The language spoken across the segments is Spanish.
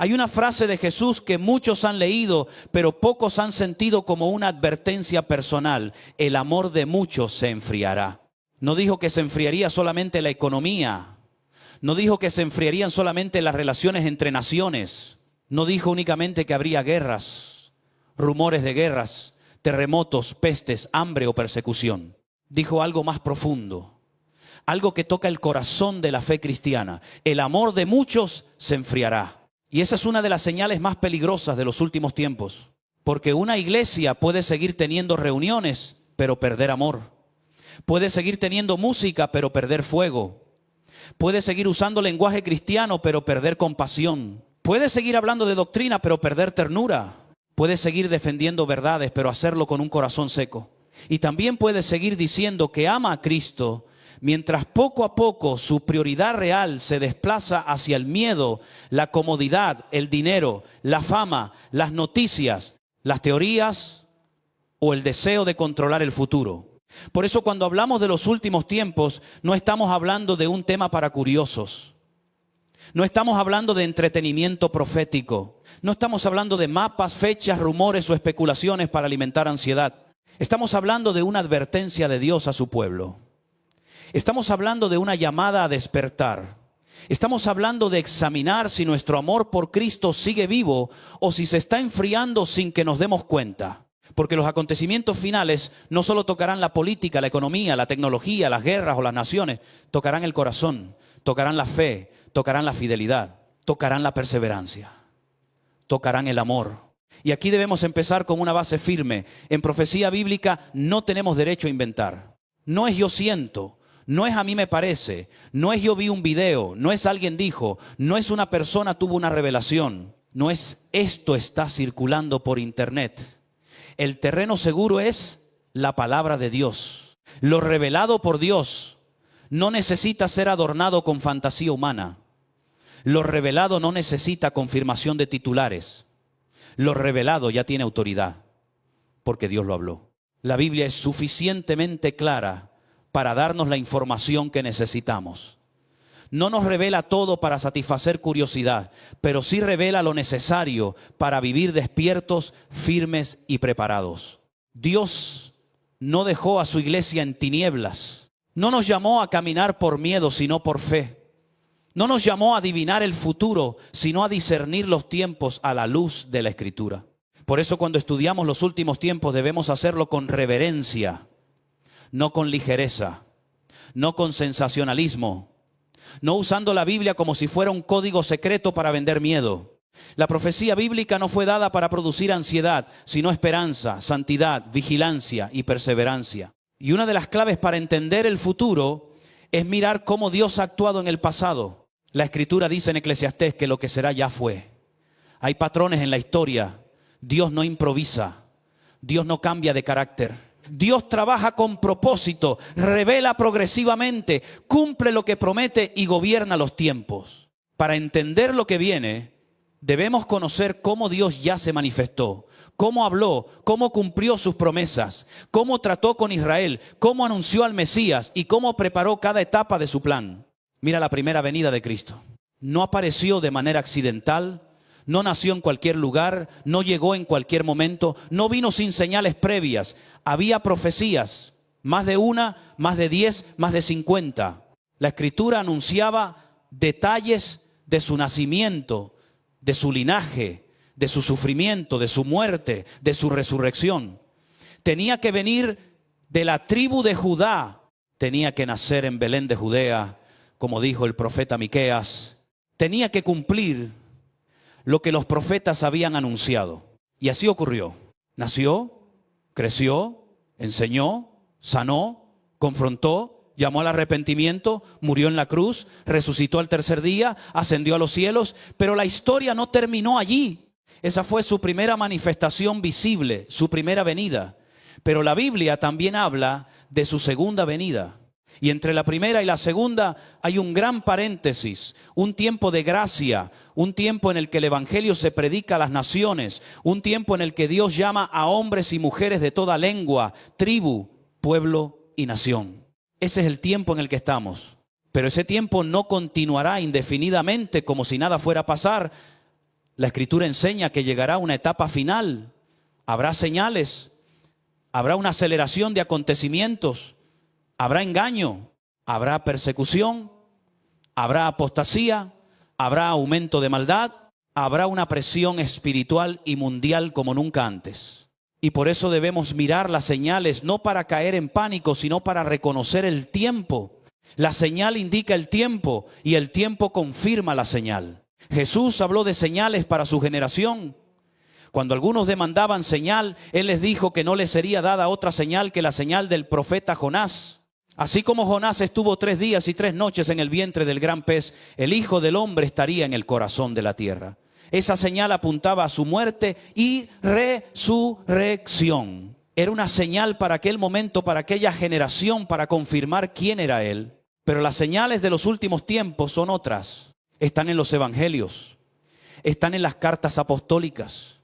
Hay una frase de Jesús que muchos han leído, pero pocos han sentido como una advertencia personal. El amor de muchos se enfriará. No dijo que se enfriaría solamente la economía. No dijo que se enfriarían solamente las relaciones entre naciones. No dijo únicamente que habría guerras, rumores de guerras, terremotos, pestes, hambre o persecución. Dijo algo más profundo, algo que toca el corazón de la fe cristiana. El amor de muchos se enfriará. Y esa es una de las señales más peligrosas de los últimos tiempos. Porque una iglesia puede seguir teniendo reuniones, pero perder amor. Puede seguir teniendo música, pero perder fuego. Puede seguir usando lenguaje cristiano, pero perder compasión. Puede seguir hablando de doctrina, pero perder ternura. Puede seguir defendiendo verdades, pero hacerlo con un corazón seco. Y también puede seguir diciendo que ama a Cristo, mientras poco a poco su prioridad real se desplaza hacia el miedo, la comodidad, el dinero, la fama, las noticias, las teorías o el deseo de controlar el futuro. Por eso cuando hablamos de los últimos tiempos, no estamos hablando de un tema para curiosos. No estamos hablando de entretenimiento profético. No estamos hablando de mapas, fechas, rumores o especulaciones para alimentar ansiedad. Estamos hablando de una advertencia de Dios a su pueblo. Estamos hablando de una llamada a despertar. Estamos hablando de examinar si nuestro amor por Cristo sigue vivo o si se está enfriando sin que nos demos cuenta. Porque los acontecimientos finales no solo tocarán la política, la economía, la tecnología, las guerras o las naciones. Tocarán el corazón, tocarán la fe, tocarán la fidelidad, tocarán la perseverancia, tocarán el amor. Y aquí debemos empezar con una base firme. En profecía bíblica no tenemos derecho a inventar. No es yo siento. No es a mí me parece, no es yo vi un video, no es alguien dijo, no es una persona tuvo una revelación, no es esto está circulando por internet. El terreno seguro es la palabra de Dios. Lo revelado por Dios no necesita ser adornado con fantasía humana. Lo revelado no necesita confirmación de titulares. Lo revelado ya tiene autoridad, porque Dios lo habló. La Biblia es suficientemente clara para darnos la información que necesitamos. No nos revela todo para satisfacer curiosidad, pero sí revela lo necesario para vivir despiertos, firmes y preparados. Dios no dejó a su iglesia en tinieblas. No nos llamó a caminar por miedo, sino por fe. No nos llamó a adivinar el futuro, sino a discernir los tiempos a la luz de la Escritura. Por eso cuando estudiamos los últimos tiempos debemos hacerlo con reverencia, no con ligereza, no con sensacionalismo, no usando la Biblia como si fuera un código secreto para vender miedo. La profecía bíblica no fue dada para producir ansiedad, sino esperanza, santidad, vigilancia y perseverancia. Y una de las claves para entender el futuro es mirar cómo Dios ha actuado en el pasado. La Escritura dice en Eclesiastés que lo que será ya fue. Hay patrones en la historia. Dios no improvisa. Dios no cambia de carácter. Dios trabaja con propósito, revela progresivamente, cumple lo que promete y gobierna los tiempos. Para entender lo que viene, debemos conocer cómo Dios ya se manifestó, cómo habló, cómo cumplió sus promesas, cómo trató con Israel, cómo anunció al Mesías y cómo preparó cada etapa de su plan. Mira la primera venida de Cristo. No apareció de manera accidental. No nació en cualquier lugar, no llegó en cualquier momento, no vino sin señales previas. Había profecías, más de una, más de 10, más de 50. La Escritura anunciaba detalles de su nacimiento, de su linaje, de su sufrimiento, de su muerte, de su resurrección. Tenía que venir de la tribu de Judá, tenía que nacer en Belén de Judea, como dijo el profeta Miqueas. Tenía que cumplir lo que los profetas habían anunciado. Y así ocurrió. Nació, creció, enseñó, sanó, confrontó, llamó al arrepentimiento, murió en la cruz, resucitó al tercer día, ascendió a los cielos. Pero la historia no terminó allí. Esa fue su primera manifestación visible, su primera venida. Pero la Biblia también habla de su segunda venida. Y entre la primera y la segunda hay un gran paréntesis, un tiempo de gracia, un tiempo en el que el evangelio se predica a las naciones, un tiempo en el que Dios llama a hombres y mujeres de toda lengua, tribu, pueblo y nación. Ese es el tiempo en el que estamos. Pero ese tiempo no continuará indefinidamente como si nada fuera a pasar. La Escritura enseña que llegará una etapa final. Habrá señales, habrá una aceleración de acontecimientos, habrá engaño, habrá persecución, habrá apostasía, habrá aumento de maldad, habrá una presión espiritual y mundial como nunca antes. Y por eso debemos mirar las señales, no para caer en pánico, sino para reconocer el tiempo. La señal indica el tiempo y el tiempo confirma la señal. Jesús habló de señales para su generación. Cuando algunos demandaban señal, Él les dijo que no les sería dada otra señal que la señal del profeta Jonás. Así como Jonás estuvo 3 días y 3 noches en el vientre del gran pez, el Hijo del Hombre estaría en el corazón de la tierra. Esa señal apuntaba a su muerte y resurrección. Era una señal para aquel momento, para aquella generación, para confirmar quién era Él. Pero las señales de los últimos tiempos son otras. Están en los evangelios, están en las cartas apostólicas,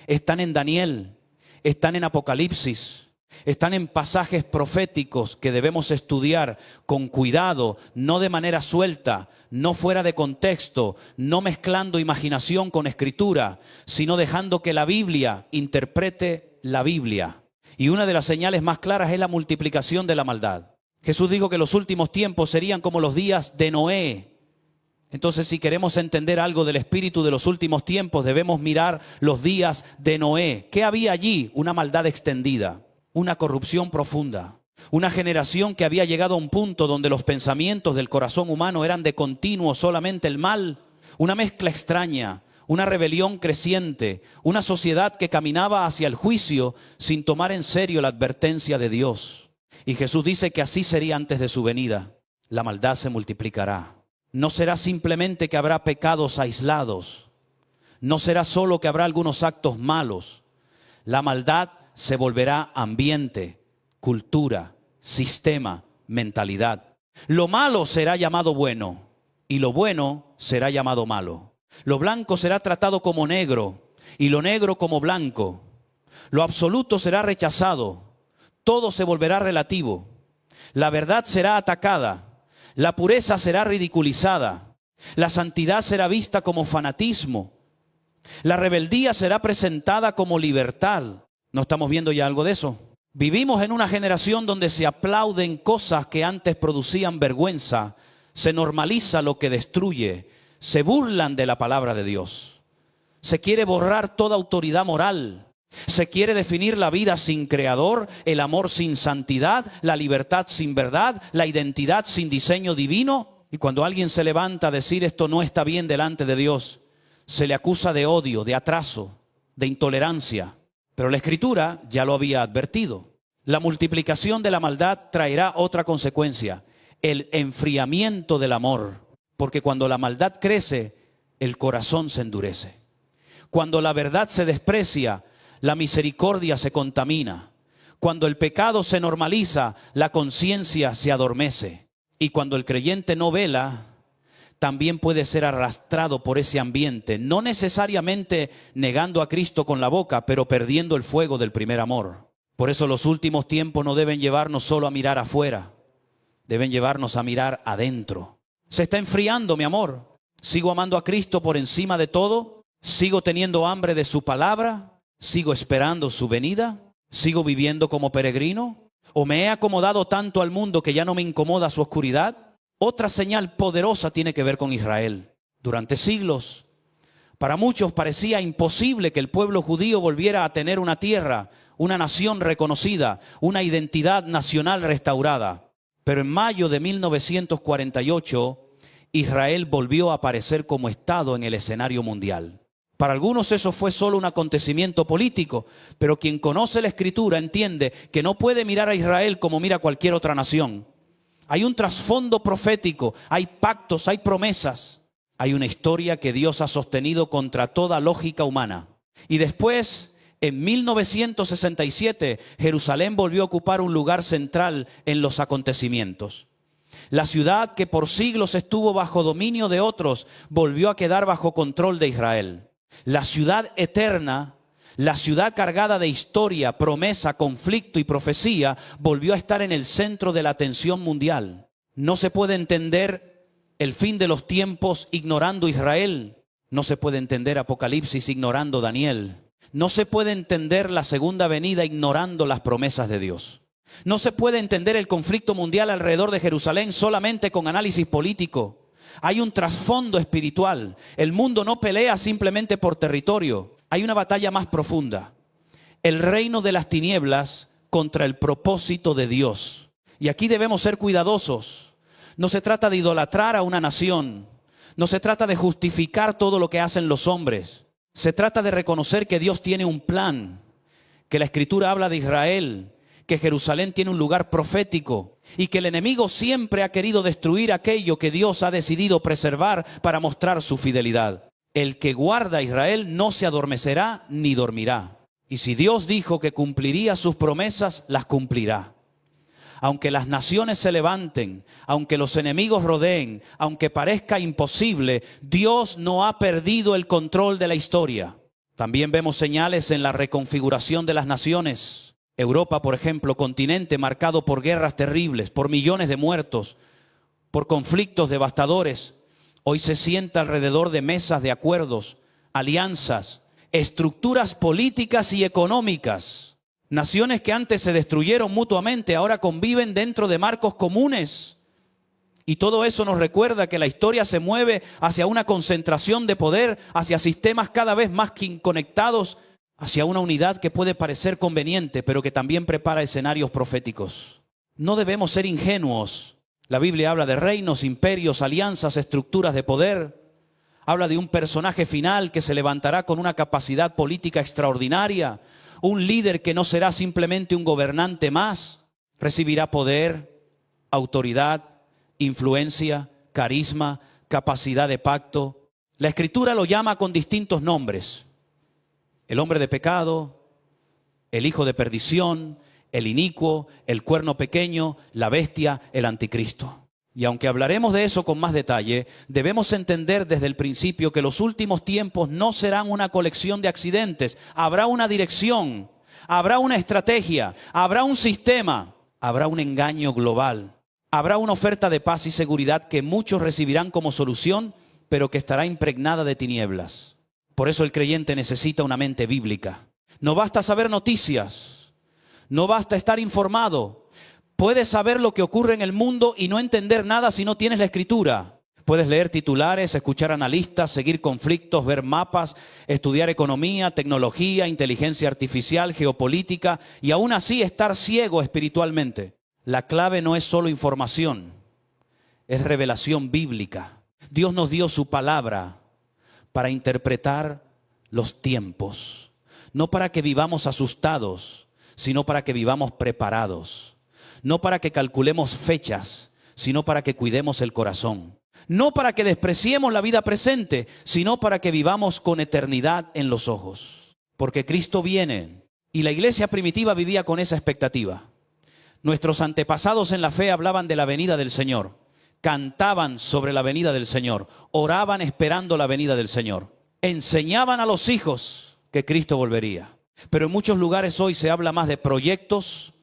están en Daniel, están en Apocalipsis, están en pasajes proféticos que debemos estudiar con cuidado, no de manera suelta, no fuera de contexto, no mezclando imaginación con escritura, sino dejando que la Biblia interprete la Biblia. Y una de las señales más claras es la multiplicación de la maldad. Jesús dijo que los últimos tiempos serían como los días de Noé. Entonces, si queremos entender algo del espíritu de los últimos tiempos, debemos mirar los días de Noé. ¿Qué había allí? Una maldad extendida, una corrupción profunda, una generación que había llegado a un punto donde los pensamientos del corazón humano eran de continuo solamente el mal, una mezcla extraña, una rebelión creciente, una sociedad que caminaba hacia el juicio sin tomar en serio la advertencia de Dios. Y Jesús dice que así sería antes de su venida. La maldad se multiplicará. No será simplemente que habrá pecados aislados. No será solo que habrá algunos actos malos. La maldad se volverá ambiente, cultura, sistema, mentalidad. Lo malo será llamado bueno y lo bueno será llamado malo. Lo blanco será tratado como negro y lo negro como blanco. Lo absoluto será rechazado. Todo se volverá relativo. La verdad será atacada. La pureza será ridiculizada. La santidad será vista como fanatismo. La rebeldía será presentada como libertad. ¿No estamos viendo ya algo de eso? Vivimos en una generación donde se aplauden cosas que antes producían vergüenza. Se normaliza lo que destruye. Se burlan de la palabra de Dios. Se quiere borrar toda autoridad moral. Se quiere definir la vida sin creador, el amor sin santidad, la libertad sin verdad, la identidad sin diseño divino. Y cuando alguien se levanta a decir esto no está bien delante de Dios, se le acusa de odio, de atraso, de intolerancia. Pero la Escritura ya lo había advertido. La multiplicación de la maldad traerá otra consecuencia, el enfriamiento del amor. Porque cuando la maldad crece, el corazón se endurece. Cuando la verdad se desprecia, la misericordia se contamina. Cuando el pecado se normaliza, la conciencia se adormece. Y cuando el creyente no vela, también puede ser arrastrado por ese ambiente, no necesariamente negando a Cristo con la boca, pero perdiendo el fuego del primer amor. Por eso los últimos tiempos no deben llevarnos solo a mirar afuera, deben llevarnos a mirar adentro. Se está enfriando, mi amor. ¿Sigo amando a Cristo por encima de todo? ¿Sigo teniendo hambre de su palabra? ¿Sigo esperando su venida? ¿Sigo viviendo como peregrino? ¿O me he acomodado tanto al mundo que ya no me incomoda su oscuridad? Otra señal poderosa tiene que ver con Israel. Durante siglos, para muchos parecía imposible que el pueblo judío volviera a tener una tierra, una nación reconocida, una identidad nacional restaurada. Pero en mayo de 1948, Israel volvió a aparecer como Estado en el escenario mundial. Para algunos eso fue solo un acontecimiento político, pero quien conoce la Escritura entiende que no puede mirar a Israel como mira cualquier otra nación. Hay un trasfondo profético, hay pactos, hay promesas. Hay una historia que Dios ha sostenido contra toda lógica humana. Y después, en 1967, Jerusalén volvió a ocupar un lugar central en los acontecimientos. La ciudad que por siglos estuvo bajo dominio de otros, volvió a quedar bajo control de Israel. La ciudad eterna, la ciudad cargada de historia, promesa, conflicto y profecía, volvió a estar en el centro de la atención mundial. No se puede entender el fin de los tiempos ignorando Israel. No se puede entender Apocalipsis ignorando Daniel. No se puede entender la segunda venida ignorando las promesas de Dios. No se puede entender el conflicto mundial alrededor de Jerusalén solamente con análisis político. Hay un trasfondo espiritual. El mundo no pelea simplemente por territorio. Hay una batalla más profunda. El reino de las tinieblas contra el propósito de Dios. Y aquí debemos ser cuidadosos. No se trata de idolatrar a una nación. No se trata de justificar todo lo que hacen los hombres. Se trata de reconocer que Dios tiene un plan, que la Escritura habla de Israel, que Jerusalén tiene un lugar profético y que el enemigo siempre ha querido destruir aquello que Dios ha decidido preservar para mostrar su fidelidad. El que guarda a Israel no se adormecerá ni dormirá. Y si Dios dijo que cumpliría sus promesas, las cumplirá. Aunque las naciones se levanten, aunque los enemigos rodeen, aunque parezca imposible, Dios no ha perdido el control de la historia. También vemos señales en la reconfiguración de las naciones. Europa, por ejemplo, continente marcado por guerras terribles, por millones de muertos, por conflictos devastadores, hoy se sienta alrededor de mesas de acuerdos, alianzas, estructuras políticas y económicas. Naciones que antes se destruyeron mutuamente, ahora conviven dentro de marcos comunes. Y todo eso nos recuerda que la historia se mueve hacia una concentración de poder, hacia sistemas cada vez más conectados, hacia una unidad que puede parecer conveniente, pero que también prepara escenarios proféticos. No debemos ser ingenuos. La Biblia habla de reinos, imperios, alianzas, estructuras de poder. Habla de un personaje final que se levantará con una capacidad política extraordinaria. Un líder que no será simplemente un gobernante más. Recibirá poder, autoridad, influencia, carisma, capacidad de pacto. La Escritura lo llama con distintos nombres. El hombre de pecado, el hijo de perdición, el inicuo, el cuerno pequeño, la bestia, el anticristo. Y aunque hablaremos de eso con más detalle, debemos entender desde el principio que los últimos tiempos no serán una colección de accidentes. Habrá una dirección, habrá una estrategia, habrá un sistema, habrá un engaño global. Habrá una oferta de paz y seguridad que muchos recibirán como solución, pero que estará impregnada de tinieblas. Por eso el creyente necesita una mente bíblica. No basta saber noticias, no basta estar informado. Puedes saber lo que ocurre en el mundo y no entender nada si no tienes la Escritura. Puedes leer titulares, escuchar analistas, seguir conflictos, ver mapas, estudiar economía, tecnología, inteligencia artificial, geopolítica y aún así estar ciego espiritualmente. La clave no es solo información, es revelación bíblica. Dios nos dio su palabra para interpretar los tiempos, no para que vivamos asustados, sino para que vivamos preparados. No para que calculemos fechas, sino para que cuidemos el corazón. No para que despreciemos la vida presente, sino para que vivamos con eternidad en los ojos. Porque Cristo viene y la iglesia primitiva vivía con esa expectativa. Nuestros antepasados en la fe hablaban de la venida del Señor, cantaban sobre la venida del Señor, oraban esperando la venida del Señor, enseñaban a los hijos que Cristo volvería. Pero en muchos lugares hoy se habla más de proyectos,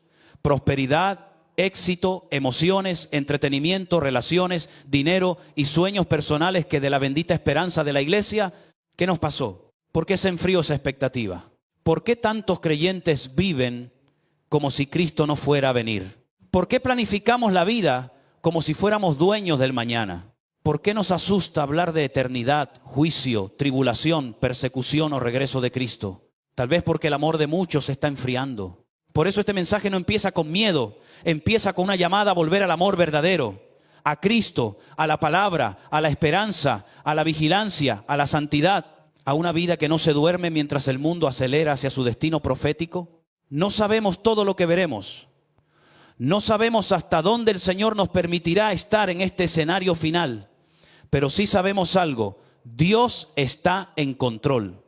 prosperidad, éxito, emociones, entretenimiento, relaciones, dinero y sueños personales que de la bendita esperanza de la iglesia. ¿Qué nos pasó? ¿Por qué se enfrió esa expectativa? ¿Por qué tantos creyentes viven como si Cristo no fuera a venir? ¿Por qué planificamos la vida como si fuéramos dueños del mañana? ¿Por qué nos asusta hablar de eternidad, juicio, tribulación, persecución o regreso de Cristo? Tal vez porque el amor de muchos se está enfriando. Por eso este mensaje no empieza con miedo, empieza con una llamada a volver al amor verdadero, a Cristo, a la palabra, a la esperanza, a la vigilancia, a la santidad, a una vida que no se duerme mientras el mundo acelera hacia su destino profético. No sabemos todo lo que veremos, no sabemos hasta dónde el Señor nos permitirá estar en este escenario final, pero sí sabemos algo: Dios está en control,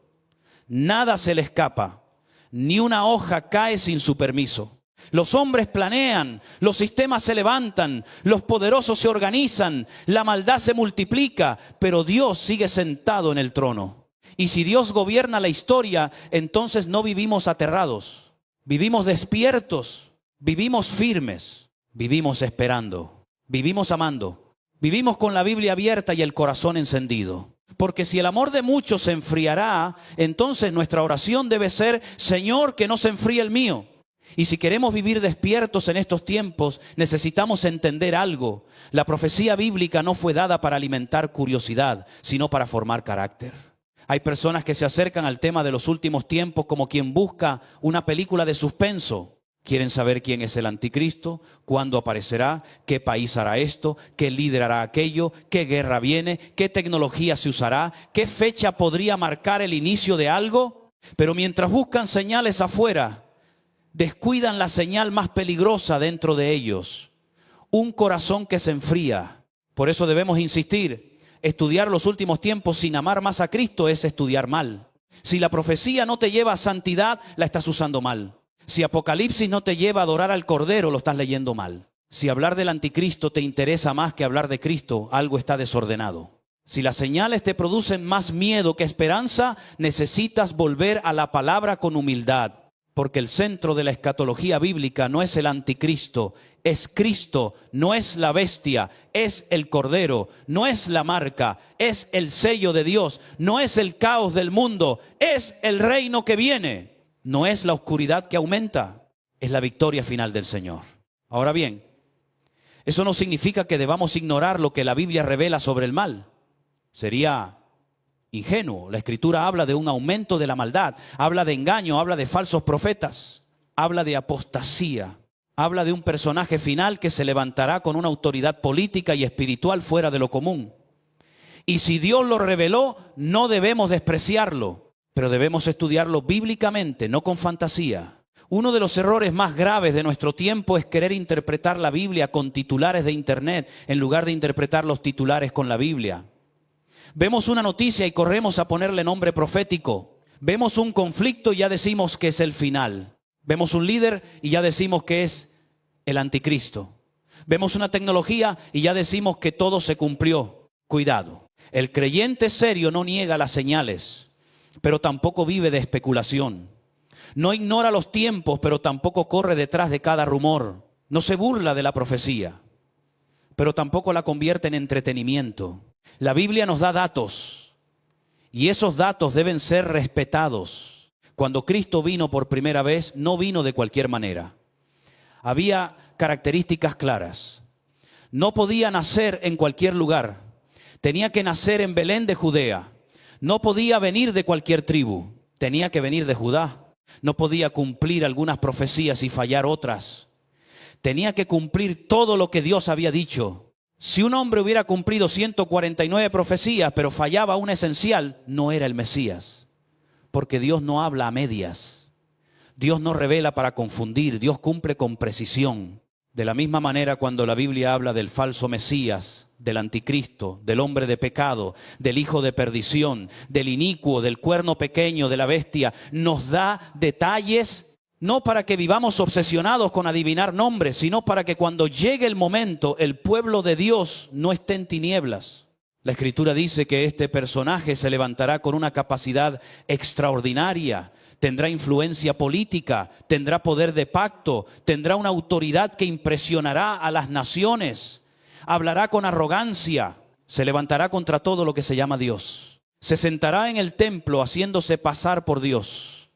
nada se le escapa. Ni una hoja cae sin su permiso. Los hombres planean, los sistemas se levantan, los poderosos se organizan, la maldad se multiplica, pero Dios sigue sentado en el trono. Y si Dios gobierna la historia, entonces no vivimos aterrados, vivimos despiertos, vivimos firmes, vivimos esperando, vivimos amando, vivimos con la Biblia abierta y el corazón encendido. Porque si el amor de muchos se enfriará, entonces nuestra oración debe ser: Señor, que no se enfríe el mío. Y si queremos vivir despiertos en estos tiempos, necesitamos entender algo. La profecía bíblica no fue dada para alimentar curiosidad, sino para formar carácter. Hay personas que se acercan al tema de los últimos tiempos como quien busca una película de suspenso. Quieren saber quién es el anticristo, cuándo aparecerá, qué país hará esto, qué líder hará aquello, qué guerra viene, qué tecnología se usará, qué fecha podría marcar el inicio de algo. Pero mientras buscan señales afuera, descuidan la señal más peligrosa dentro de ellos: un corazón que se enfría. Por eso debemos insistir: estudiar los últimos tiempos sin amar más a Cristo es estudiar mal. Si la profecía no te lleva a santidad, la estás usando mal. Si Apocalipsis no te lleva a adorar al Cordero, lo estás leyendo mal. Si hablar del anticristo te interesa más que hablar de Cristo, algo está desordenado. Si las señales te producen más miedo que esperanza, necesitas volver a la palabra con humildad. Porque el centro de la escatología bíblica no es el anticristo, es Cristo, no es la bestia, es el Cordero, no es la marca, es el sello de Dios, no es el caos del mundo, es el reino que viene. No es la oscuridad que aumenta, es la victoria final del Señor. Ahora bien, eso no significa que debamos ignorar lo que la Biblia revela sobre el mal. Sería ingenuo. La Escritura habla de un aumento de la maldad, habla de engaño, habla de falsos profetas, habla de apostasía, habla de un personaje final que se levantará con una autoridad política y espiritual fuera de lo común. Y si Dios lo reveló, no debemos despreciarlo. Pero debemos estudiarlo bíblicamente, no con fantasía. Uno de los errores más graves de nuestro tiempo es querer interpretar la Biblia con titulares de internet en lugar de interpretar los titulares con la Biblia. Vemos una noticia y corremos a ponerle nombre profético. Vemos un conflicto y ya decimos que es el final. Vemos un líder y ya decimos que es el anticristo. Vemos una tecnología y ya decimos que todo se cumplió. Cuidado. El creyente serio no niega las señales, pero tampoco vive de especulación. No ignora los tiempos, pero tampoco corre detrás de cada rumor. No se burla de la profecía, pero tampoco la convierte en entretenimiento. La Biblia nos da datos, y esos datos deben ser respetados. Cuando Cristo vino por primera vez, no vino de cualquier manera. Había características claras. No podía nacer en cualquier lugar. Tenía que nacer en Belén de Judea. No podía venir de cualquier tribu, tenía que venir de Judá. No podía cumplir algunas profecías y fallar otras. Tenía que cumplir todo lo que Dios había dicho. Si un hombre hubiera cumplido 149 profecías, pero fallaba una esencial, no era el Mesías. Porque Dios no habla a medias. Dios no revela para confundir, Dios cumple con precisión. De la misma manera, cuando la Biblia habla del falso Mesías, del anticristo, del hombre de pecado, del hijo de perdición, del inicuo, del cuerno pequeño, de la bestia, nos da detalles no para que vivamos obsesionados con adivinar nombres, sino para que cuando llegue el momento el pueblo de Dios no esté en tinieblas. La Escritura dice que este personaje se levantará con una capacidad extraordinaria. Tendrá influencia política, tendrá poder de pacto, tendrá una autoridad que impresionará a las naciones. Hablará con arrogancia, se levantará contra todo lo que se llama Dios. Se sentará en el templo haciéndose pasar por Dios.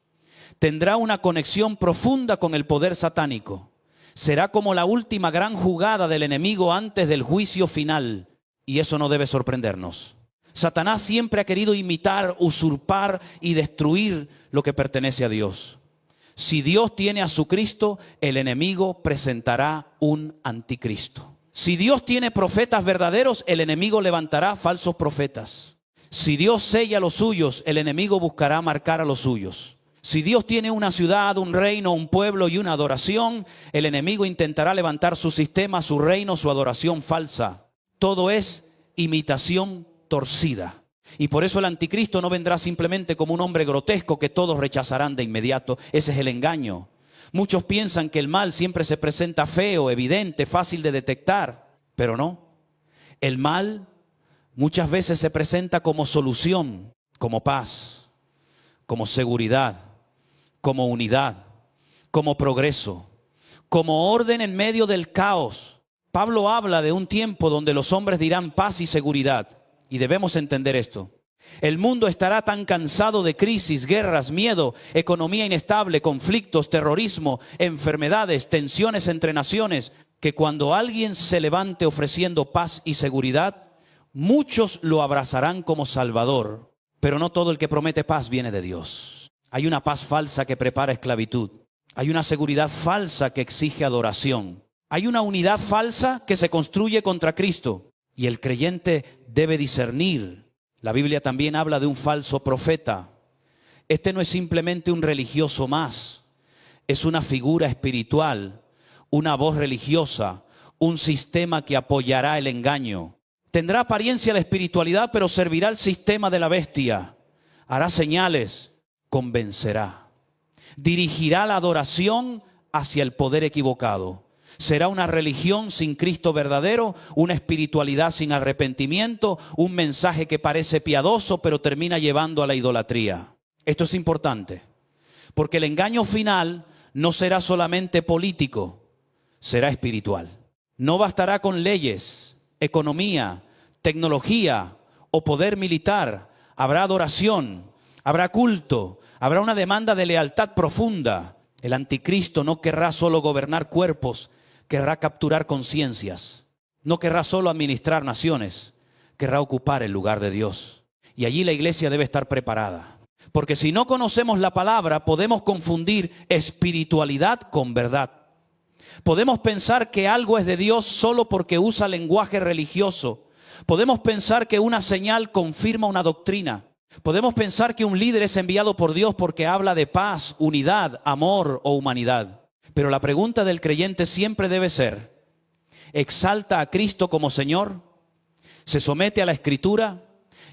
Tendrá una conexión profunda con el poder satánico. Será como la última gran jugada del enemigo antes del juicio final. Y eso no debe sorprendernos. Satanás siempre ha querido imitar, usurpar y destruir lo que pertenece a Dios. Si Dios tiene a su Cristo, el enemigo presentará un anticristo. Si Dios tiene profetas verdaderos, el enemigo levantará falsos profetas. Si Dios sella a los suyos, el enemigo buscará marcar a los suyos. Si Dios tiene una ciudad, un reino, un pueblo y una adoración, el enemigo intentará levantar su sistema, su reino, su adoración falsa. Todo es imitación torcida. Y por eso el anticristo no vendrá simplemente como un hombre grotesco que todos rechazarán de inmediato. Ese es el engaño. Muchos piensan que el mal siempre se presenta feo, evidente, fácil de detectar, pero no. El mal muchas veces se presenta como solución, como paz, como seguridad, como unidad, como progreso, como orden en medio del caos. Pablo habla de un tiempo donde los hombres dirán paz y seguridad. Y debemos entender esto. El mundo estará tan cansado de crisis, guerras, miedo, economía inestable, conflictos, terrorismo, enfermedades, tensiones entre naciones, que cuando alguien se levante ofreciendo paz y seguridad, muchos lo abrazarán como Salvador. Pero no todo el que promete paz viene de Dios. Hay una paz falsa que prepara esclavitud. Hay una seguridad falsa que exige adoración. Hay una unidad falsa que se construye contra Cristo. Y el creyente debe discernir. La Biblia también habla de un falso profeta. Este no es simplemente un religioso más. Es una figura espiritual, una voz religiosa, un sistema que apoyará el engaño. Tendrá apariencia de espiritualidad, pero servirá al sistema de la bestia. Hará señales, convencerá. Dirigirá la adoración hacia el poder equivocado. Será una religión sin Cristo verdadero, una espiritualidad sin arrepentimiento, un mensaje que parece piadoso, pero termina llevando a la idolatría. Esto es importante, porque el engaño final no será solamente político, será espiritual. No bastará con leyes, economía, tecnología o poder militar. Habrá adoración, habrá culto, habrá una demanda de lealtad profunda. El anticristo no querrá solo gobernar cuerpos, querrá capturar conciencias. No querrá solo administrar naciones, querrá ocupar el lugar de Dios. Y allí la iglesia debe estar preparada. Porque si no conocemos la palabra, podemos confundir espiritualidad con verdad. Podemos pensar que algo es de Dios solo porque usa lenguaje religioso. Podemos pensar que una señal confirma una doctrina. Podemos pensar que un líder es enviado por Dios porque habla de paz, unidad, amor o humanidad. Pero la pregunta del creyente siempre debe ser: ¿exalta a Cristo como Señor? ¿Se somete a la Escritura?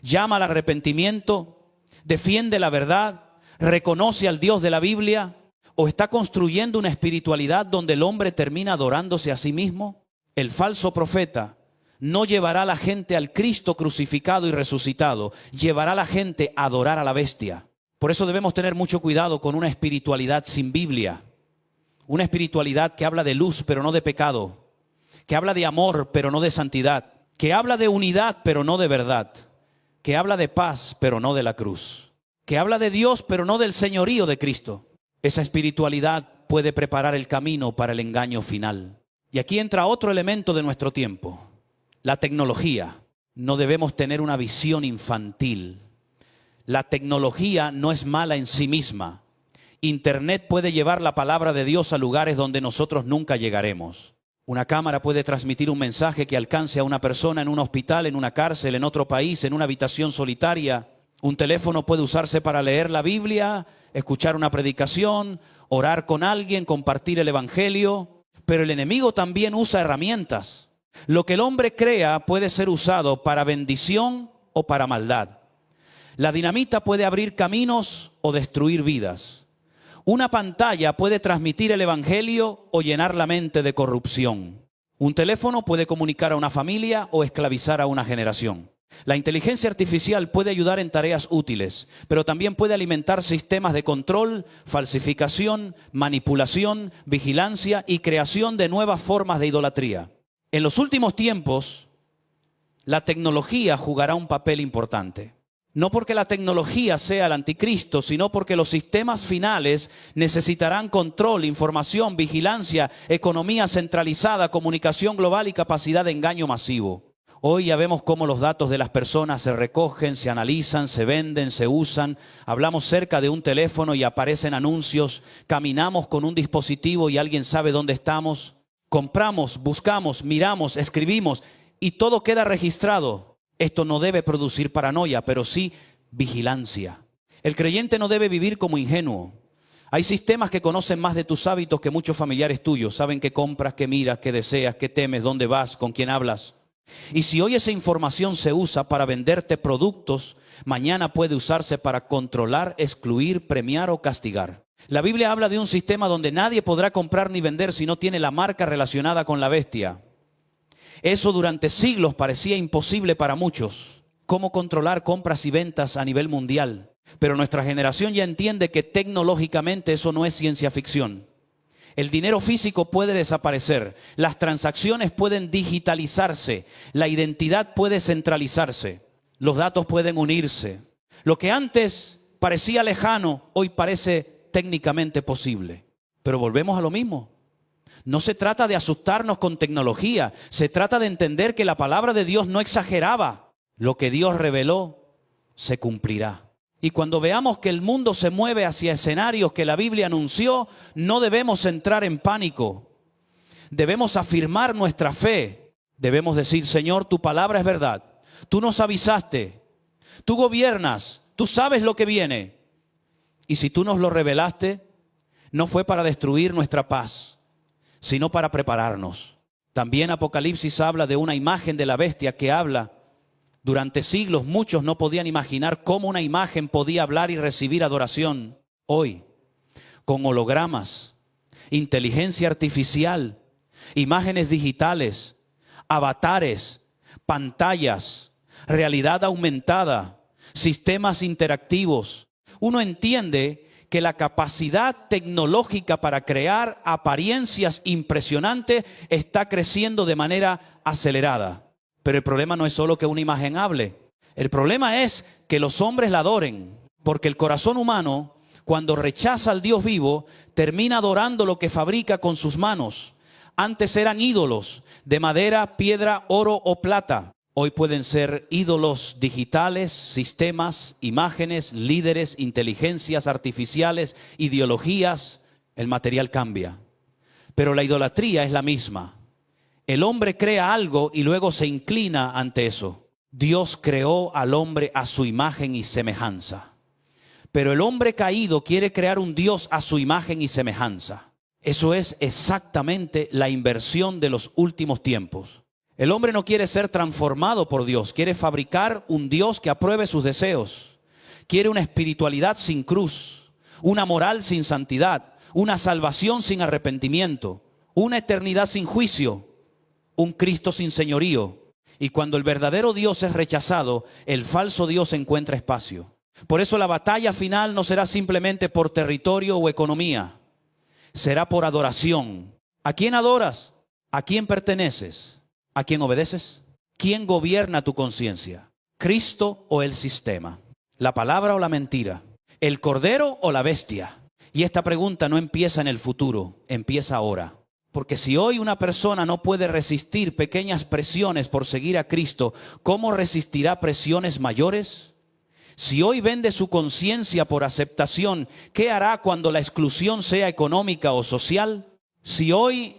¿Llama al arrepentimiento? ¿Defiende la verdad? ¿Reconoce al Dios de la Biblia? ¿O está construyendo una espiritualidad donde el hombre termina adorándose a sí mismo? El falso profeta no llevará a la gente al Cristo crucificado y resucitado, llevará a la gente a adorar a la bestia. Por eso debemos tener mucho cuidado con una espiritualidad sin Biblia. Una espiritualidad que habla de luz pero no de pecado, que habla de amor pero no de santidad, que habla de unidad pero no de verdad, que habla de paz pero no de la cruz, que habla de Dios pero no del señorío de Cristo. Esa espiritualidad puede preparar el camino para el engaño final. Y aquí entra otro elemento de nuestro tiempo: la tecnología. No debemos tener una visión infantil. La tecnología no es mala en sí misma. Internet puede llevar la palabra de Dios a lugares donde nosotros nunca llegaremos. Una cámara puede transmitir un mensaje que alcance a una persona en un hospital, en una cárcel, en otro país, en una habitación solitaria. Un teléfono puede usarse para leer la Biblia, escuchar una predicación, orar con alguien, compartir el evangelio. Pero el enemigo también usa herramientas. Lo que el hombre crea puede ser usado para bendición o para maldad. La dinamita puede abrir caminos o destruir vidas. Una pantalla puede transmitir el evangelio o llenar la mente de corrupción. Un teléfono puede comunicar a una familia o esclavizar a una generación. La inteligencia artificial puede ayudar en tareas útiles, pero también puede alimentar sistemas de control, falsificación, manipulación, vigilancia y creación de nuevas formas de idolatría. En los últimos tiempos, la tecnología jugará un papel importante. No porque la tecnología sea el anticristo, sino porque los sistemas finales necesitarán control, información, vigilancia, economía centralizada, comunicación global y capacidad de engaño masivo. Hoy ya vemos cómo los datos de las personas se recogen, se analizan, se venden, se usan. Hablamos cerca de un teléfono y aparecen anuncios. Caminamos con un dispositivo y alguien sabe dónde estamos. Compramos, buscamos, miramos, escribimos y todo queda registrado. Esto no debe producir paranoia, pero sí vigilancia. El creyente no debe vivir como ingenuo. Hay sistemas que conocen más de tus hábitos que muchos familiares tuyos. Saben qué compras, qué miras, qué deseas, qué temes, dónde vas, con quién hablas. Y si hoy esa información se usa para venderte productos, mañana puede usarse para controlar, excluir, premiar o castigar. La Biblia habla de un sistema donde nadie podrá comprar ni vender si no tiene la marca relacionada con la bestia. Eso durante siglos parecía imposible para muchos. ¿Cómo controlar compras y ventas a nivel mundial? Pero nuestra generación ya entiende que tecnológicamente eso no es ciencia ficción. El dinero físico puede desaparecer, las transacciones pueden digitalizarse, la identidad puede centralizarse. Los datos pueden unirse. Lo que antes parecía lejano, hoy parece técnicamente posible. Pero volvemos a lo mismo. No se trata de asustarnos con tecnología. Se trata de entender que la palabra de Dios no exageraba. Lo que Dios reveló se cumplirá. Y cuando veamos que el mundo se mueve hacia escenarios que la Biblia anunció, no debemos entrar en pánico. Debemos afirmar nuestra fe. Debemos decir, Señor, tu palabra es verdad. Tú nos avisaste. Tú gobiernas. Tú sabes lo que viene. Y si tú nos lo revelaste, no fue para destruir nuestra paz, sino para prepararnos. También Apocalipsis habla de una imagen de la bestia que habla. Durante siglos muchos no podían imaginar cómo una imagen podía hablar y recibir adoración. Hoy, con hologramas, inteligencia artificial, imágenes digitales, avatares, pantallas, realidad aumentada, sistemas interactivos, uno entiende que la capacidad tecnológica para crear apariencias impresionantes está creciendo de manera acelerada. Pero el problema no es solo que una imagen hable. El problema es que los hombres la adoren, porque el corazón humano, cuando rechaza al Dios vivo, termina adorando lo que fabrica con sus manos. Antes eran ídolos de madera, piedra, oro o plata. Hoy pueden ser ídolos digitales, sistemas, imágenes, líderes, inteligencias artificiales, ideologías. El material cambia. Pero la idolatría es la misma. El hombre crea algo y luego se inclina ante eso. Dios creó al hombre a su imagen y semejanza. Pero el hombre caído quiere crear un Dios a su imagen y semejanza. Eso es exactamente la inversión de los últimos tiempos. El hombre no quiere ser transformado por Dios, quiere fabricar un Dios que apruebe sus deseos. Quiere una espiritualidad sin cruz, una moral sin santidad, una salvación sin arrepentimiento, una eternidad sin juicio, un Cristo sin señorío. Y cuando el verdadero Dios es rechazado, el falso Dios encuentra espacio. Por eso la batalla final no será simplemente por territorio o economía, será por adoración. ¿A quién adoras? ¿A quién perteneces? ¿A quién obedeces? ¿Quién gobierna tu conciencia? ¿Cristo o el sistema? ¿La palabra o la mentira? ¿El cordero o la bestia? Y esta pregunta no empieza en el futuro, empieza ahora. Porque si hoy una persona no puede resistir pequeñas presiones por seguir a Cristo, ¿cómo resistirá presiones mayores? Si hoy vende su conciencia por aceptación, ¿qué hará cuando la exclusión sea económica o social? Si hoy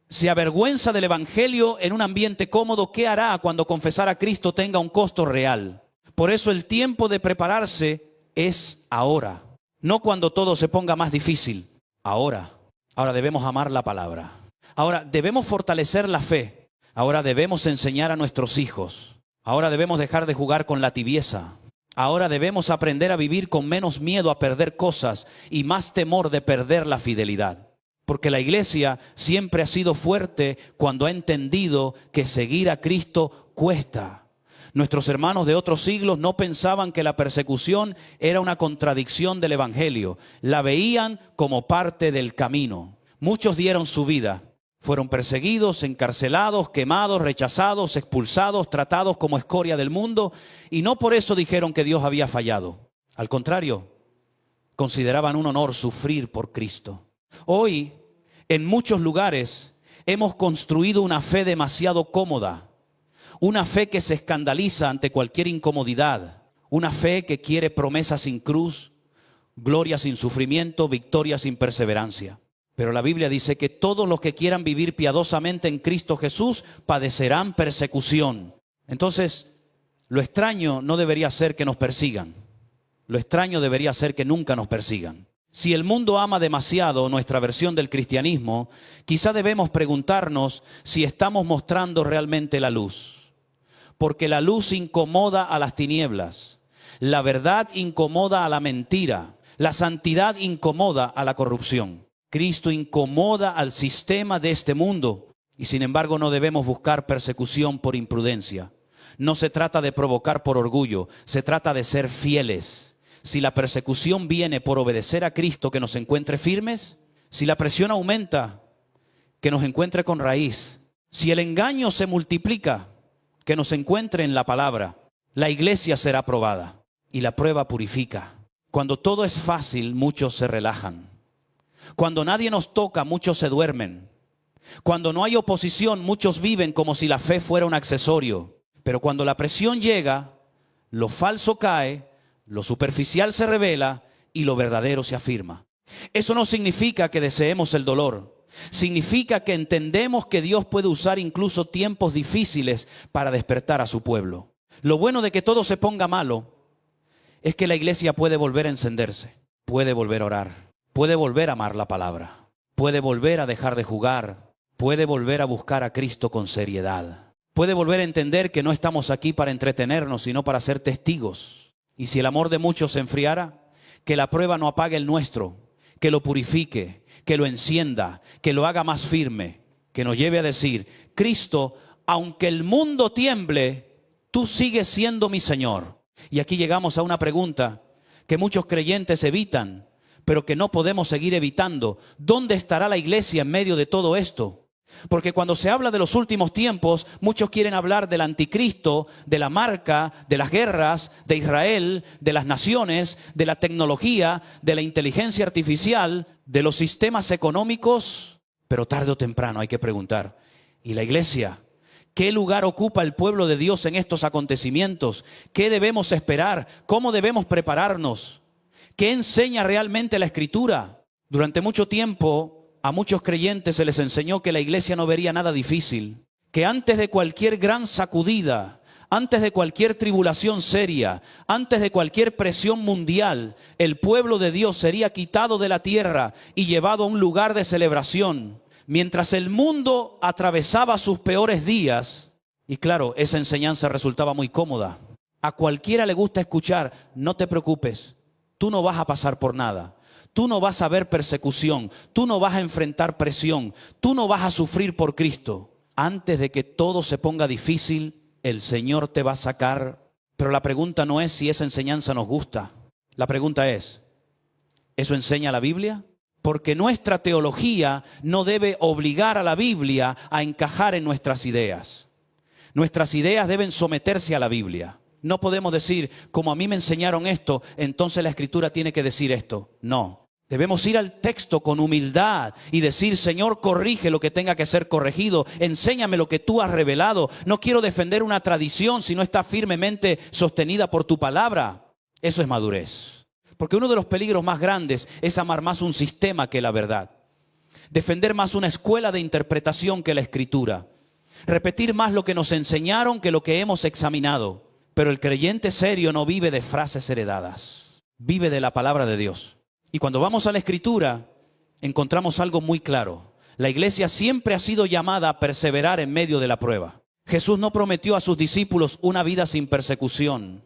se avergüenza del Evangelio en un ambiente cómodo, ¿qué hará cuando confesar a Cristo tenga un costo real? Por eso el tiempo de prepararse es ahora, no cuando todo se ponga más difícil, ahora. Ahora debemos amar la palabra. Ahora debemos fortalecer la fe. Ahora debemos enseñar a nuestros hijos. Ahora debemos dejar de jugar con la tibieza. Ahora debemos aprender a vivir con menos miedo a perder cosas y más temor de perder la fidelidad. Porque la iglesia siempre ha sido fuerte cuando ha entendido que seguir a Cristo cuesta. Nuestros hermanos de otros siglos no pensaban que la persecución era una contradicción del Evangelio. La veían como parte del camino. Muchos dieron su vida. Fueron perseguidos, encarcelados, quemados, rechazados, expulsados, tratados como escoria del mundo. Y no por eso dijeron que Dios había fallado. Al contrario, consideraban un honor sufrir por Cristo. Hoy, en muchos lugares, hemos construido una fe demasiado cómoda. Una fe que se escandaliza ante cualquier incomodidad. Una fe que quiere promesas sin cruz, gloria sin sufrimiento, victoria sin perseverancia. Pero la Biblia dice que todos los que quieran vivir piadosamente en Cristo Jesús padecerán persecución. Entonces, lo extraño no debería ser que nos persigan. Lo extraño debería ser que nunca nos persigan. Si el mundo ama demasiado nuestra versión del cristianismo, quizá debemos preguntarnos si estamos mostrando realmente la luz. Porque la luz incomoda a las tinieblas, la verdad incomoda a la mentira, la santidad incomoda a la corrupción. Cristo incomoda al sistema de este mundo y sin embargo no debemos buscar persecución por imprudencia. No se trata de provocar por orgullo, se trata de ser fieles. Si la persecución viene por obedecer a Cristo, que nos encuentre firmes. Si la presión aumenta, que nos encuentre con raíz. Si el engaño se multiplica, que nos encuentre en la palabra. La iglesia será probada y la prueba purifica. Cuando todo es fácil, muchos se relajan. Cuando nadie nos toca, muchos se duermen. Cuando no hay oposición, muchos viven como si la fe fuera un accesorio. Pero cuando la presión llega, lo falso cae, lo superficial se revela y lo verdadero se afirma. Eso no significa que deseemos el dolor. Significa que entendemos que Dios puede usar incluso tiempos difíciles para despertar a su pueblo. Lo bueno de que todo se ponga malo es que la iglesia puede volver a encenderse, puede volver a orar, puede volver a amar la palabra, puede volver a dejar de jugar, puede volver a buscar a Cristo con seriedad, puede volver a entender que no estamos aquí para entretenernos, sino para ser testigos. Y si el amor de muchos se enfriara, que la prueba no apague el nuestro, que lo purifique, que lo encienda, que lo haga más firme, que nos lleve a decir: Cristo, aunque el mundo tiemble, tú sigues siendo mi Señor. Y aquí llegamos a una pregunta que muchos creyentes evitan, pero que no podemos seguir evitando. ¿Dónde estará la iglesia en medio de todo esto? Porque cuando se habla de los últimos tiempos, muchos quieren hablar del anticristo, de la marca, de las guerras, de Israel, de las naciones, de la tecnología, de la inteligencia artificial, de los sistemas económicos. Pero tarde o temprano hay que preguntar: ¿y la iglesia? ¿Qué lugar ocupa el pueblo de Dios en estos acontecimientos? ¿Qué debemos esperar? ¿Cómo debemos prepararnos? ¿Qué enseña realmente la Escritura? Durante mucho tiempo a muchos creyentes se les enseñó que la iglesia no vería nada difícil, que antes de cualquier gran sacudida, antes de cualquier tribulación seria, antes de cualquier presión mundial, el pueblo de Dios sería quitado de la tierra y llevado a un lugar de celebración. Mientras el mundo atravesaba sus peores días, y claro, esa enseñanza resultaba muy cómoda. A cualquiera le gusta escuchar: no te preocupes, tú no vas a pasar por nada, tú no vas a ver persecución, tú no vas a enfrentar presión, tú no vas a sufrir por Cristo. Antes de que todo se ponga difícil, el Señor te va a sacar. Pero la pregunta no es si esa enseñanza nos gusta. La pregunta es: ¿eso enseña la Biblia? Porque nuestra teología no debe obligar a la Biblia a encajar en nuestras ideas. Nuestras ideas deben someterse a la Biblia. No podemos decir: como a mí me enseñaron esto, entonces la Escritura tiene que decir esto. No. Debemos ir al texto con humildad y decir: Señor, corrige lo que tenga que ser corregido. Enséñame lo que tú has revelado. No quiero defender una tradición si no está firmemente sostenida por tu palabra. Eso es madurez. Porque uno de los peligros más grandes es amar más un sistema que la verdad. Defender más una escuela de interpretación que la Escritura. Repetir más lo que nos enseñaron que lo que hemos examinado. Pero el creyente serio no vive de frases heredadas. Vive de la palabra de Dios. Y cuando vamos a la Escritura, encontramos algo muy claro. La iglesia siempre ha sido llamada a perseverar en medio de la prueba. Jesús no prometió a sus discípulos una vida sin persecución.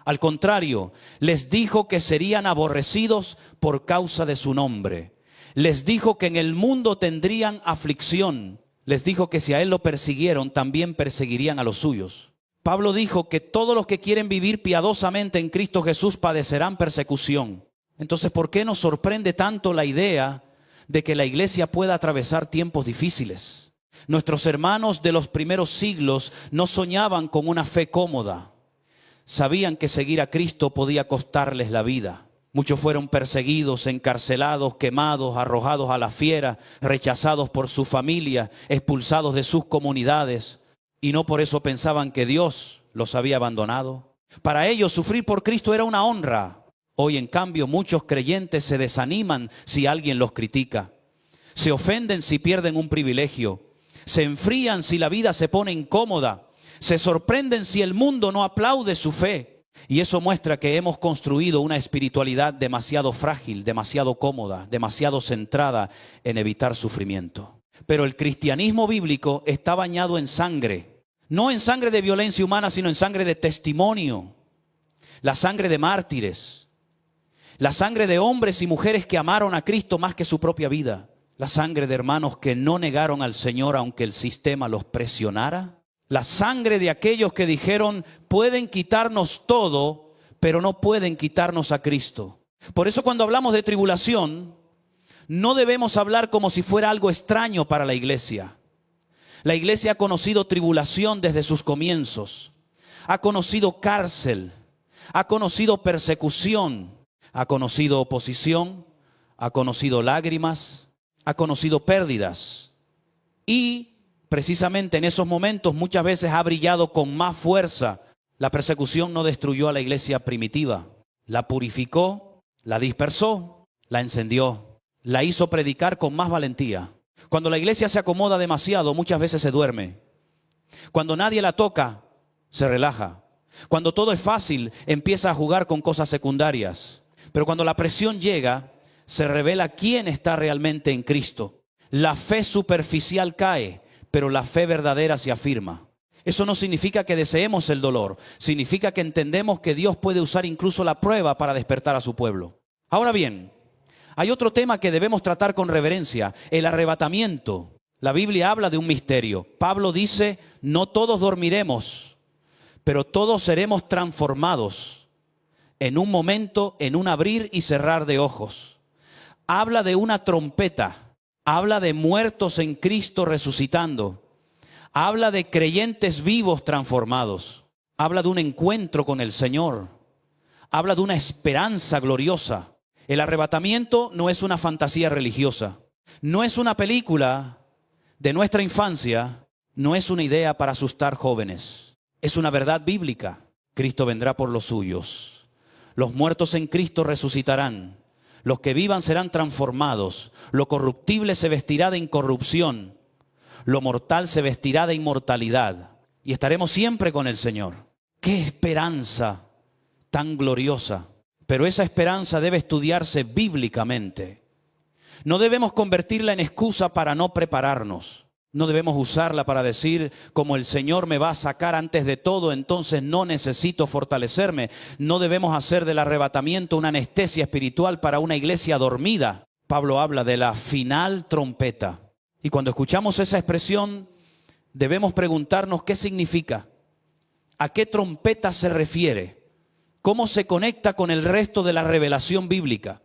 Al contrario, les dijo que serían aborrecidos por causa de su nombre. Les dijo que en el mundo tendrían aflicción. Les dijo que si a él lo persiguieron, también perseguirían a los suyos. Pablo dijo que todos los que quieren vivir piadosamente en Cristo Jesús padecerán persecución. Entonces, ¿por qué nos sorprende tanto la idea de que la iglesia pueda atravesar tiempos difíciles? Nuestros hermanos de los primeros siglos no soñaban con una fe cómoda. Sabían que seguir a Cristo podía costarles la vida. Muchos fueron perseguidos, encarcelados, quemados, arrojados a la fiera, rechazados por su familia, expulsados de sus comunidades. Y no por eso pensaban que Dios los había abandonado. Para ellos sufrir por Cristo era una honra. Hoy, en cambio, muchos creyentes se desaniman si alguien los critica. Se ofenden si pierden un privilegio. Se enfrían si la vida se pone incómoda. Se sorprenden si el mundo no aplaude su fe. Y eso muestra que hemos construido una espiritualidad demasiado frágil, demasiado cómoda, demasiado centrada en evitar sufrimiento. Pero el cristianismo bíblico está bañado en sangre. No en sangre de violencia humana, sino en sangre de testimonio. La sangre de mártires. La sangre de hombres y mujeres que amaron a Cristo más que su propia vida. La sangre de hermanos que no negaron al Señor aunque el sistema los presionara. La sangre de aquellos que dijeron: pueden quitarnos todo, pero no pueden quitarnos a Cristo. Por eso cuando hablamos de tribulación, no debemos hablar como si fuera algo extraño para la iglesia. La iglesia ha conocido tribulación desde sus comienzos. ha conocido cárcel, ha conocido persecución, ha conocido oposición, ha conocido lágrimas, ha conocido pérdidas. Y precisamente en esos momentos muchas veces ha brillado con más fuerza. La persecución no destruyó a la iglesia primitiva, la purificó, la dispersó, la encendió, la hizo predicar con más valentía. Cuando la iglesia se acomoda demasiado, muchas veces se duerme. Cuando nadie la toca, se relaja. Cuando todo es fácil, empieza a jugar con cosas secundarias. Pero cuando la presión llega, se revela quién está realmente en Cristo. La fe superficial cae, pero la fe verdadera se afirma. Eso no significa que deseemos el dolor. Significa que entendemos que Dios puede usar incluso la prueba para despertar a su pueblo. Ahora bien, hay otro tema que debemos tratar con reverencia, el arrebatamiento. La Biblia habla de un misterio. Pablo dice, no todos dormiremos, pero todos seremos transformados en un momento, en un abrir y cerrar de ojos. Habla de una trompeta, habla de muertos en Cristo resucitando, habla de creyentes vivos transformados, habla de un encuentro con el Señor, habla de una esperanza gloriosa. El arrebatamiento no es una fantasía religiosa, no es una película de nuestra infancia, no es una idea para asustar jóvenes, es una verdad bíblica. Cristo vendrá por los suyos. Los muertos en Cristo resucitarán. Los que vivan serán transformados. Lo corruptible se vestirá de incorrupción. Lo mortal se vestirá de inmortalidad. Y estaremos siempre con el Señor. ¡Qué esperanza tan gloriosa! Pero esa esperanza debe estudiarse bíblicamente. No debemos convertirla en excusa para no prepararnos. No debemos usarla para decir, como el Señor me va a sacar antes de todo, entonces no necesito fortalecerme. No debemos hacer del arrebatamiento una anestesia espiritual para una iglesia dormida. Pablo habla de la final trompeta. Y cuando escuchamos esa expresión, debemos preguntarnos qué significa, a qué trompeta se refiere, cómo se conecta con el resto de la revelación bíblica.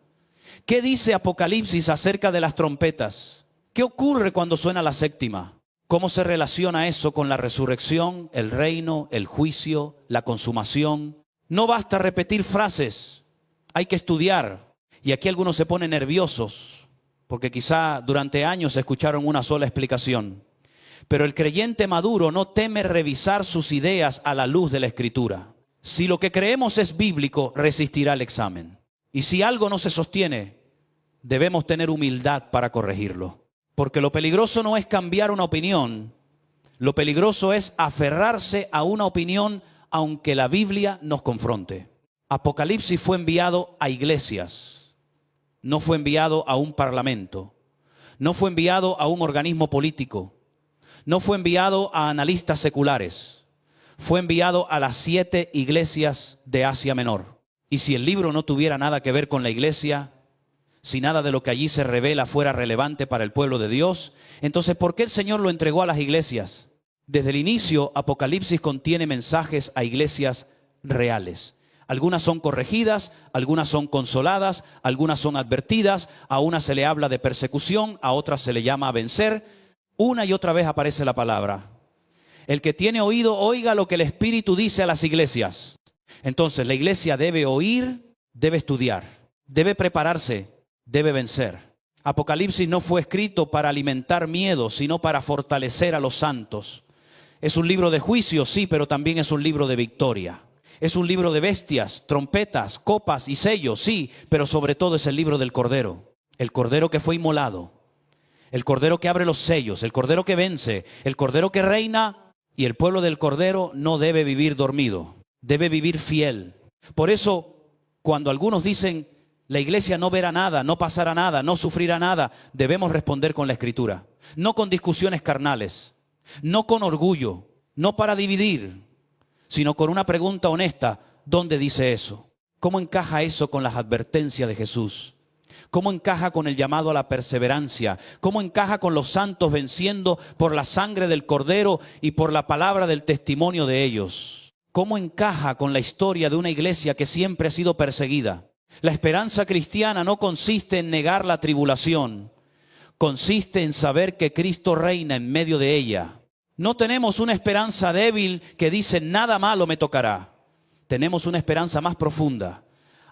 ¿Qué dice Apocalipsis acerca de las trompetas? ¿Qué ocurre cuando suena la séptima? ¿Cómo se relaciona eso con la resurrección, el reino, el juicio, la consumación? No basta repetir frases, hay que estudiar. Y aquí algunos se ponen nerviosos, porque quizá durante años escucharon una sola explicación. Pero el creyente maduro no teme revisar sus ideas a la luz de la Escritura. Si lo que creemos es bíblico, resistirá el examen. Y si algo no se sostiene, debemos tener humildad para corregirlo. Porque lo peligroso no es cambiar una opinión, lo peligroso es aferrarse a una opinión aunque la Biblia nos confronte. Apocalipsis fue enviado a iglesias, no fue enviado a un parlamento, no fue enviado a un organismo político, no fue enviado a analistas seculares, fue enviado a las 7 iglesias de Asia Menor. Y si el libro no tuviera nada que ver con la iglesia, si nada de lo que allí se revela fuera relevante para el pueblo de Dios, entonces ¿por qué el Señor lo entregó a las iglesias? Desde el inicio, Apocalipsis contiene mensajes a iglesias reales. Algunas son corregidas, algunas son consoladas, algunas son advertidas, a unas se le habla de persecución, a otras se le llama a vencer. Una y otra vez aparece la palabra. El que tiene oído, oiga lo que el Espíritu dice a las iglesias. Entonces, la iglesia debe oír, debe estudiar, debe prepararse, debe vencer. Apocalipsis no fue escrito para alimentar miedo, sino para fortalecer a los santos. Es un libro de juicio, sí, pero también es un libro de victoria. Es un libro de bestias, trompetas, copas y sellos, sí, pero sobre todo es el libro del Cordero. El Cordero que fue inmolado, el Cordero que abre los sellos, el Cordero que vence, el Cordero que reina, y el pueblo del Cordero no debe vivir dormido, debe vivir fiel. Por eso, cuando algunos dicen, la iglesia no verá nada, no pasará nada, no sufrirá nada, debemos responder con la Escritura. No con discusiones carnales, no con orgullo, no para dividir, sino con una pregunta honesta, ¿dónde dice eso? ¿Cómo encaja eso con las advertencias de Jesús? ¿Cómo encaja con el llamado a la perseverancia? ¿Cómo encaja con los santos venciendo por la sangre del Cordero y por la palabra del testimonio de ellos? ¿Cómo encaja con la historia de una iglesia que siempre ha sido perseguida? La esperanza cristiana no consiste en negar la tribulación, consiste en saber que Cristo reina en medio de ella. No tenemos una esperanza débil que dice nada malo me tocará. Tenemos una esperanza más profunda.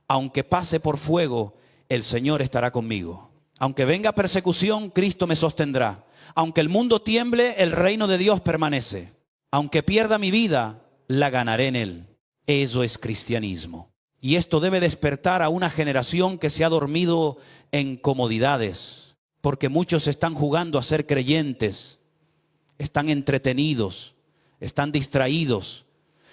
Aunque pase por fuego, el Señor estará conmigo. Aunque venga persecución, Cristo me sostendrá. Aunque el mundo tiemble, el reino de Dios permanece. Aunque pierda mi vida, la ganaré en Él. Eso es cristianismo. Y esto debe despertar a una generación que se ha dormido en comodidades, porque muchos están jugando a ser creyentes, están entretenidos, están distraídos,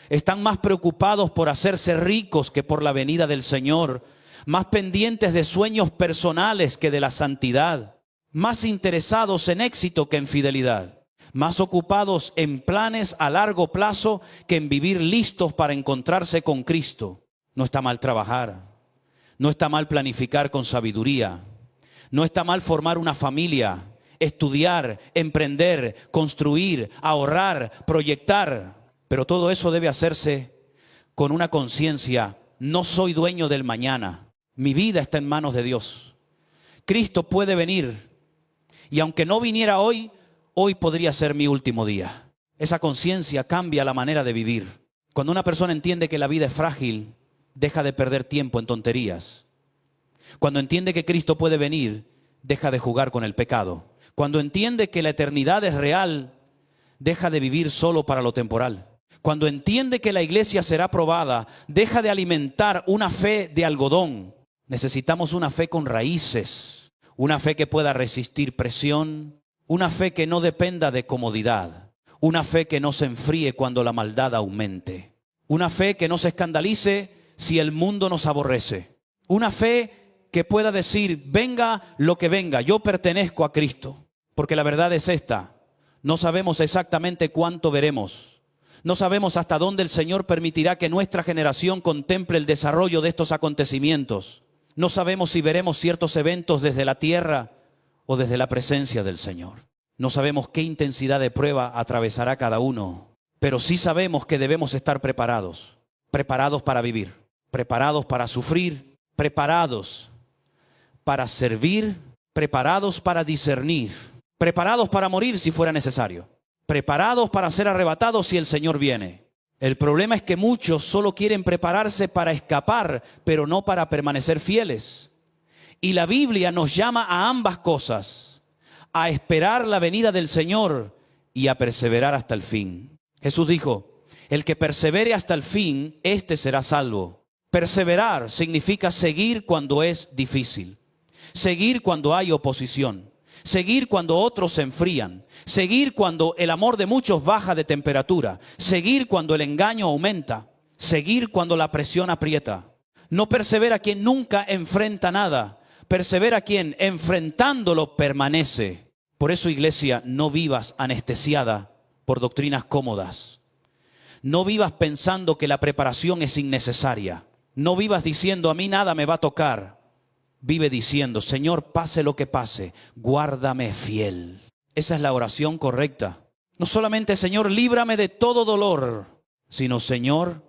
están más preocupados por hacerse ricos que por la venida del Señor, más pendientes de sueños personales que de la santidad, más interesados en éxito que en fidelidad, más ocupados en planes a largo plazo que en vivir listos para encontrarse con Cristo. No está mal trabajar, no está mal planificar con sabiduría, no está mal formar una familia, estudiar, emprender, construir, ahorrar, proyectar, pero todo eso debe hacerse con una conciencia: no soy dueño del mañana, mi vida está en manos de Dios. Cristo puede venir y aunque no viniera hoy, hoy podría ser mi último día. Esa conciencia cambia la manera de vivir. Cuando una persona entiende que la vida es frágil, deja de perder tiempo en tonterías. Cuando entiende que Cristo puede venir, deja de jugar con el pecado. Cuando entiende que la eternidad es real, deja de vivir solo para lo temporal. Cuando entiende que la iglesia será probada, deja de alimentar una fe de algodón. Necesitamos una fe con raíces, una fe que pueda resistir presión, una fe que no dependa de comodidad, una fe que no se enfríe cuando la maldad aumente, una fe que no se escandalice si el mundo nos aborrece, una fe que pueda decir: venga lo que venga, yo pertenezco a Cristo. Porque la verdad es esta: no sabemos exactamente cuánto veremos, no sabemos hasta dónde el Señor permitirá que nuestra generación contemple el desarrollo de estos acontecimientos. No sabemos si veremos ciertos eventos desde la tierra o desde la presencia del Señor. No sabemos qué intensidad de prueba atravesará cada uno, pero sí sabemos que debemos estar preparados, preparados para vivir, preparados para sufrir, preparados para servir, preparados para discernir, preparados para morir si fuera necesario, preparados para ser arrebatados si el Señor viene. El problema es que muchos solo quieren prepararse para escapar, pero no para permanecer fieles. Y la Biblia nos llama a ambas cosas: a esperar la venida del Señor y a perseverar hasta el fin. Jesús dijo: el que persevere hasta el fin, éste será salvo. Perseverar significa seguir cuando es difícil, seguir cuando hay oposición, seguir cuando otros se enfrían, seguir cuando el amor de muchos baja de temperatura, seguir cuando el engaño aumenta, seguir cuando la presión aprieta. No persevera quien nunca enfrenta nada, persevera quien enfrentándolo permanece. Por eso, iglesia, no vivas anestesiada por doctrinas cómodas. No vivas pensando que la preparación es innecesaria. No vivas diciendo: a mí nada me va a tocar. Vive diciendo: Señor, pase lo que pase, guárdame fiel. Esa es la oración correcta. No solamente: Señor, líbrame de todo dolor, sino: Señor,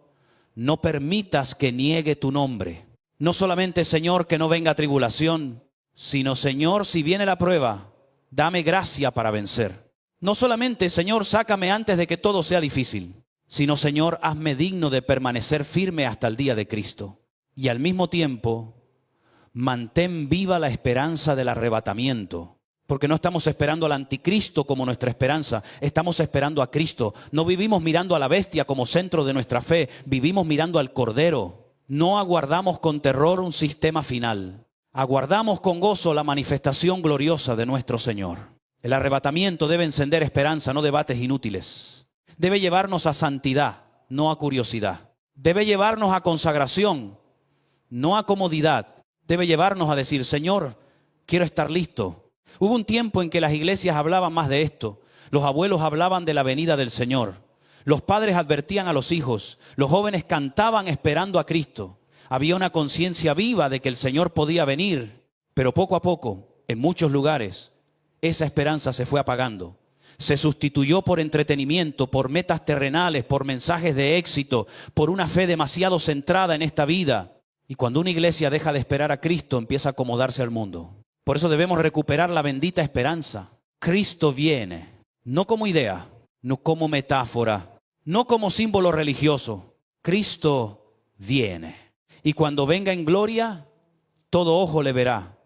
no permitas que niegue tu nombre. No solamente: Señor, que no venga tribulación, sino: Señor, si viene la prueba, dame gracia para vencer. No solamente: Señor, sácame antes de que todo sea difícil, sino: Señor, hazme digno de permanecer firme hasta el día de Cristo. Y al mismo tiempo, mantén viva la esperanza del arrebatamiento, porque no estamos esperando al anticristo como nuestra esperanza, estamos esperando a Cristo. No vivimos mirando a la bestia como centro de nuestra fe, vivimos mirando al Cordero. No aguardamos con terror un sistema final, aguardamos con gozo la manifestación gloriosa de nuestro Señor. El arrebatamiento debe encender esperanza, no debates inútiles. Debe llevarnos a santidad, no a curiosidad. Debe llevarnos a consagración, no a comodidad. Debe llevarnos a decir: Señor, quiero estar listo. Hubo un tiempo en que las iglesias hablaban más de esto. Los abuelos hablaban de la venida del Señor. Los padres advertían a los hijos. Los jóvenes cantaban esperando a Cristo. Había una conciencia viva de que el Señor podía venir. Pero poco a poco, en muchos lugares, esa esperanza se fue apagando. Se sustituyó por entretenimiento, por metas terrenales, por mensajes de éxito, por una fe demasiado centrada en esta vida. Y cuando una iglesia deja de esperar a Cristo, empieza a acomodarse al mundo. Por eso debemos recuperar la bendita esperanza. Cristo viene, no como idea, no como metáfora, no como símbolo religioso. Cristo viene. Y cuando venga en gloria, todo ojo le verá,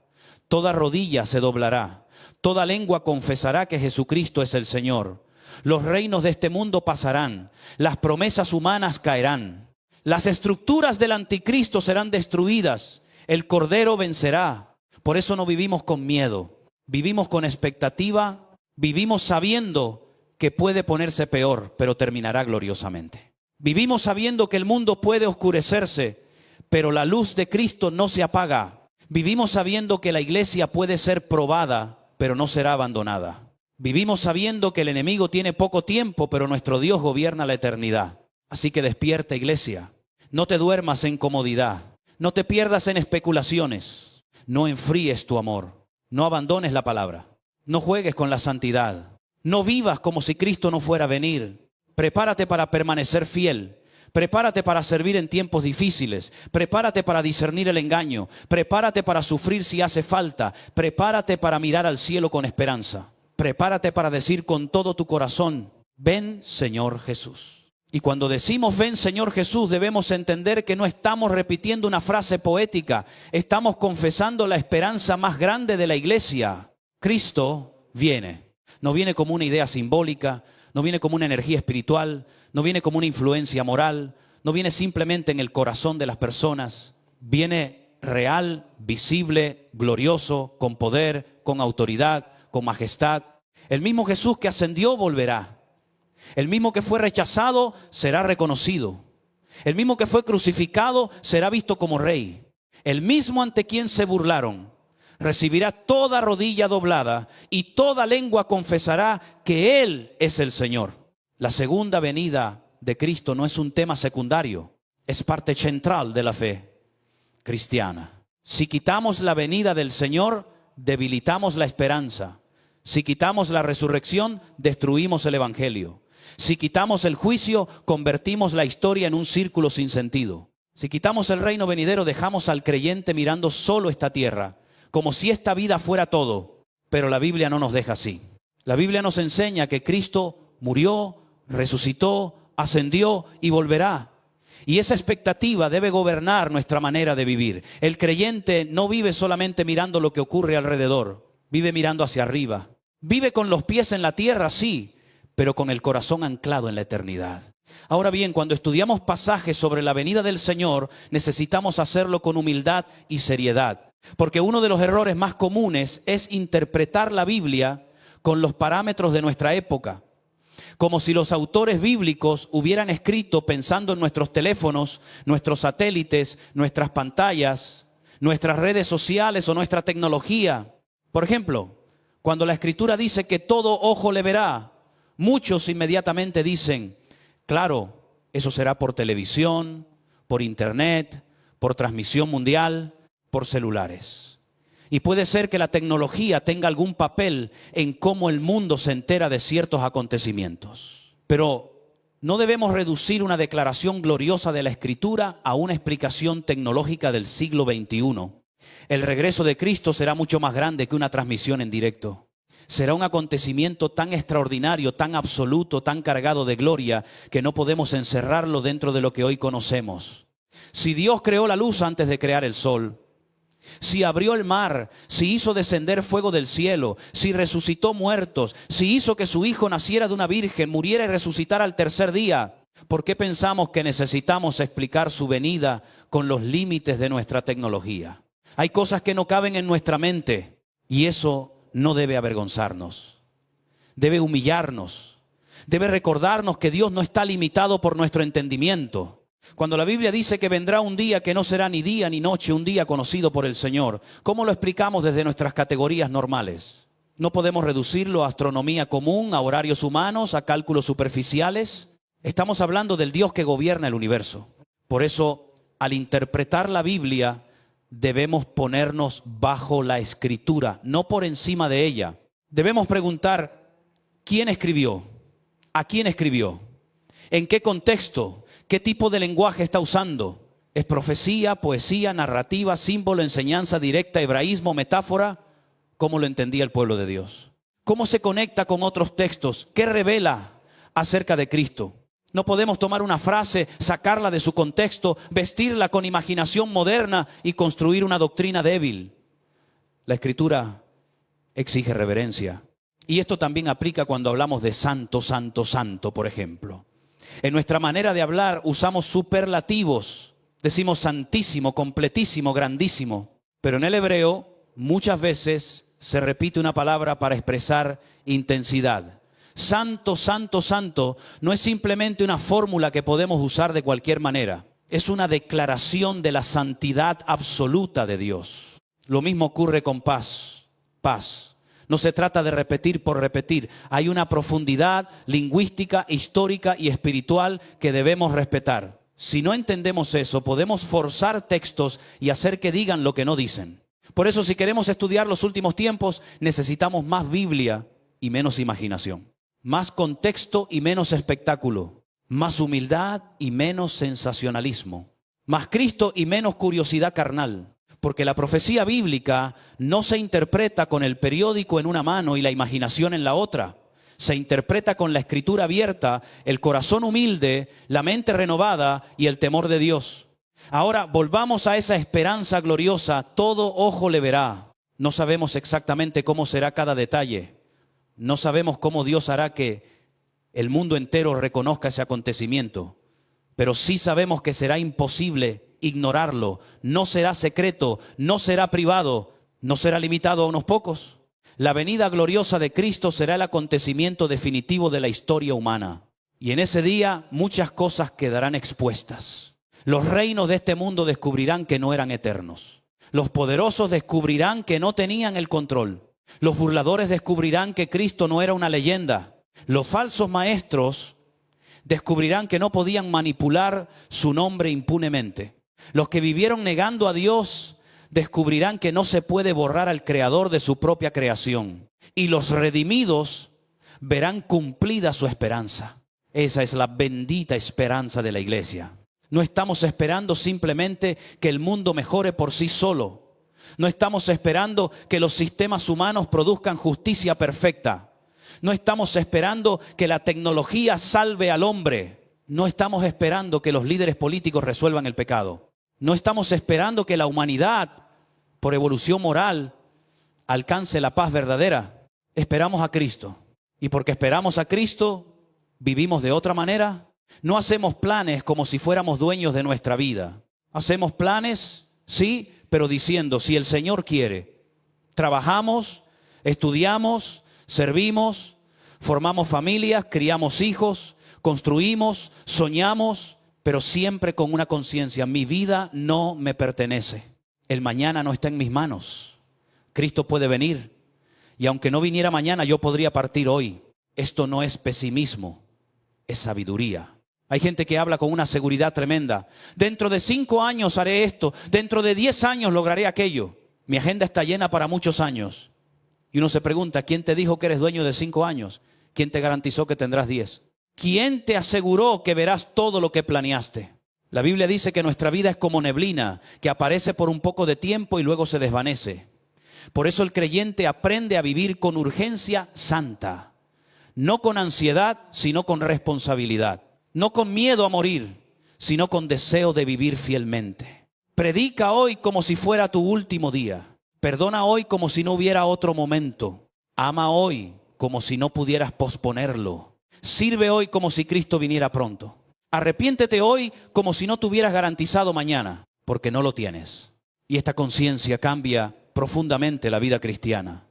toda rodilla se doblará, toda lengua confesará que Jesucristo es el Señor. Los reinos de este mundo pasarán, las promesas humanas caerán, las estructuras del anticristo serán destruidas, el Cordero vencerá. Por eso no vivimos con miedo, vivimos con expectativa, vivimos sabiendo que puede ponerse peor, pero terminará gloriosamente. Vivimos sabiendo que el mundo puede oscurecerse, pero la luz de Cristo no se apaga. Vivimos sabiendo que la iglesia puede ser probada, pero no será abandonada. Vivimos sabiendo que el enemigo tiene poco tiempo, pero nuestro Dios gobierna la eternidad. Así que despierta, iglesia. No te duermas en comodidad. No te pierdas en especulaciones. No enfríes tu amor. No abandones la palabra. No juegues con la santidad. No vivas como si Cristo no fuera a venir. Prepárate para permanecer fiel. Prepárate para servir en tiempos difíciles. Prepárate para discernir el engaño. Prepárate para sufrir si hace falta. Prepárate para mirar al cielo con esperanza. Prepárate para decir con todo tu corazón, ven Señor Jesús. Y cuando decimos ven Señor Jesús, debemos entender que no estamos repitiendo una frase poética. Estamos confesando la esperanza más grande de la iglesia. Cristo viene. No viene como una idea simbólica, no viene como una energía espiritual, no viene como una influencia moral, no viene simplemente en el corazón de las personas. Viene real, visible, glorioso, con poder, con autoridad, con majestad. El mismo Jesús que ascendió volverá. El mismo que fue rechazado será reconocido. El mismo que fue crucificado será visto como rey. El mismo ante quien se burlaron recibirá toda rodilla doblada y toda lengua confesará que Él es el Señor. La segunda venida de Cristo no es un tema secundario, es parte central de la fe cristiana. Si quitamos la venida del Señor, debilitamos la esperanza. Si quitamos la resurrección, destruimos el evangelio. Si quitamos el juicio, convertimos la historia en un círculo sin sentido. Si quitamos el reino venidero, dejamos al creyente mirando solo esta tierra, como si esta vida fuera todo. Pero la Biblia no nos deja así. La Biblia nos enseña que Cristo murió, resucitó, ascendió y volverá. Y esa expectativa debe gobernar nuestra manera de vivir. El creyente no vive solamente mirando lo que ocurre alrededor, vive mirando hacia arriba. Vive con los pies en la tierra, sí, pero con el corazón anclado en la eternidad. Ahora bien, cuando estudiamos pasajes sobre la venida del Señor, necesitamos hacerlo con humildad y seriedad. Porque uno de los errores más comunes es interpretar la Biblia con los parámetros de nuestra época. Como si los autores bíblicos hubieran escrito pensando en nuestros teléfonos, nuestros satélites, nuestras pantallas, nuestras redes sociales o nuestra tecnología. Por ejemplo, cuando la Escritura dice que todo ojo le verá, muchos inmediatamente dicen, claro, eso será por televisión, por internet, por transmisión mundial, por celulares. Y puede ser que la tecnología tenga algún papel en cómo el mundo se entera de ciertos acontecimientos. Pero no debemos reducir una declaración gloriosa de la Escritura a una explicación tecnológica del siglo XXI. El regreso de Cristo será mucho más grande que una transmisión en directo. Será un acontecimiento tan extraordinario, tan absoluto, tan cargado de gloria, que no podemos encerrarlo dentro de lo que hoy conocemos. Si Dios creó la luz antes de crear el sol, si abrió el mar, si hizo descender fuego del cielo, si resucitó muertos, si hizo que su hijo naciera de una virgen, muriera y resucitara al tercer día, ¿por qué pensamos que necesitamos explicar su venida con los límites de nuestra tecnología? Hay cosas que no caben en nuestra mente y eso no debe avergonzarnos, debe humillarnos, debe recordarnos que Dios no está limitado por nuestro entendimiento. Cuando la Biblia dice que vendrá un día que no será ni día ni noche, un día conocido por el Señor, ¿cómo lo explicamos desde nuestras categorías normales? No podemos reducirlo a astronomía común, a horarios humanos, a cálculos superficiales. Estamos hablando del Dios que gobierna el universo. Por eso, al interpretar la Biblia, debemos ponernos bajo la Escritura, no por encima de ella. Debemos preguntar, ¿quién escribió? ¿A quién escribió? ¿En qué contexto? ¿Qué tipo de lenguaje está usando? ¿Es profecía, poesía, narrativa, símbolo, enseñanza directa, hebraísmo, metáfora? ¿Cómo lo entendía el pueblo de Dios? ¿Cómo se conecta con otros textos? ¿Qué revela? acerca de Cristo. No podemos tomar una frase, sacarla de su contexto, vestirla con imaginación moderna y construir una doctrina débil. La Escritura exige reverencia. Y esto también aplica cuando hablamos de santo, santo, santo, por ejemplo. En nuestra manera de hablar usamos superlativos. Decimos santísimo, completísimo, grandísimo. Pero en el hebreo muchas veces se repite una palabra para expresar intensidad. Santo, santo, santo no es simplemente una fórmula que podemos usar de cualquier manera. Es una declaración de la santidad absoluta de Dios. Lo mismo ocurre con paz. Paz. No se trata de repetir por repetir. Hay una profundidad lingüística, histórica y espiritual que debemos respetar. Si no entendemos eso, podemos forzar textos y hacer que digan lo que no dicen. Por eso, si queremos estudiar los últimos tiempos, necesitamos más Biblia y menos imaginación. Más contexto y menos espectáculo. Más humildad y menos sensacionalismo. Más Cristo y menos curiosidad carnal. Porque la profecía bíblica no se interpreta con el periódico en una mano y la imaginación en la otra. Se interpreta con la escritura abierta, el corazón humilde, la mente renovada y el temor de Dios. Ahora volvamos a esa esperanza gloriosa. Todo ojo le verá. No sabemos exactamente cómo será cada detalle. No sabemos cómo Dios hará que el mundo entero reconozca ese acontecimiento. Pero sí sabemos que será imposible ignorarlo. No será secreto, no será privado, no será limitado a unos pocos. La venida gloriosa de Cristo será el acontecimiento definitivo de la historia humana. Y en ese día muchas cosas quedarán expuestas. Los reinos de este mundo descubrirán que no eran eternos. Los poderosos descubrirán que no tenían el control. Los burladores descubrirán que Cristo no era una leyenda. Los falsos maestros descubrirán que no podían manipular su nombre impunemente. Los que vivieron negando a Dios descubrirán que no se puede borrar al Creador de su propia creación. Y los redimidos verán cumplida su esperanza. Esa es la bendita esperanza de la iglesia. No estamos esperando simplemente que el mundo mejore por sí solo. No estamos esperando que los sistemas humanos produzcan justicia perfecta. No estamos esperando que la tecnología salve al hombre. No estamos esperando que los líderes políticos resuelvan el pecado. No estamos esperando que la humanidad, por evolución moral, alcance la paz verdadera. Esperamos a Cristo. Y porque esperamos a Cristo, vivimos de otra manera. No hacemos planes como si fuéramos dueños de nuestra vida. Hacemos planes, sí, pero diciendo, si el Señor quiere. Trabajamos, estudiamos, servimos, formamos familias, criamos hijos, construimos, soñamos, pero siempre con una conciencia. Mi vida no me pertenece. El mañana no está en mis manos. Cristo puede venir. Y aunque no viniera mañana, yo podría partir hoy. Esto no es pesimismo, es sabiduría. Hay gente que habla con una seguridad tremenda. Dentro de 5 años haré esto. Dentro de 10 años lograré aquello. Mi agenda está llena para muchos años. Y uno se pregunta, ¿quién te dijo que eres dueño de 5 años? ¿Quién te garantizó que tendrás 10? ¿Quién te aseguró que verás todo lo que planeaste? La Biblia dice que nuestra vida es como neblina, que aparece por un poco de tiempo y luego se desvanece. Por eso el creyente aprende a vivir con urgencia santa. No con ansiedad, sino con responsabilidad. No con miedo a morir, sino con deseo de vivir fielmente. Predica hoy como si fuera tu último día. Perdona hoy como si no hubiera otro momento. Ama hoy como si no pudieras posponerlo. Sirve hoy como si Cristo viniera pronto. Arrepiéntete hoy como si no tuvieras garantizado mañana, porque no lo tienes. Y esta conciencia cambia profundamente la vida cristiana.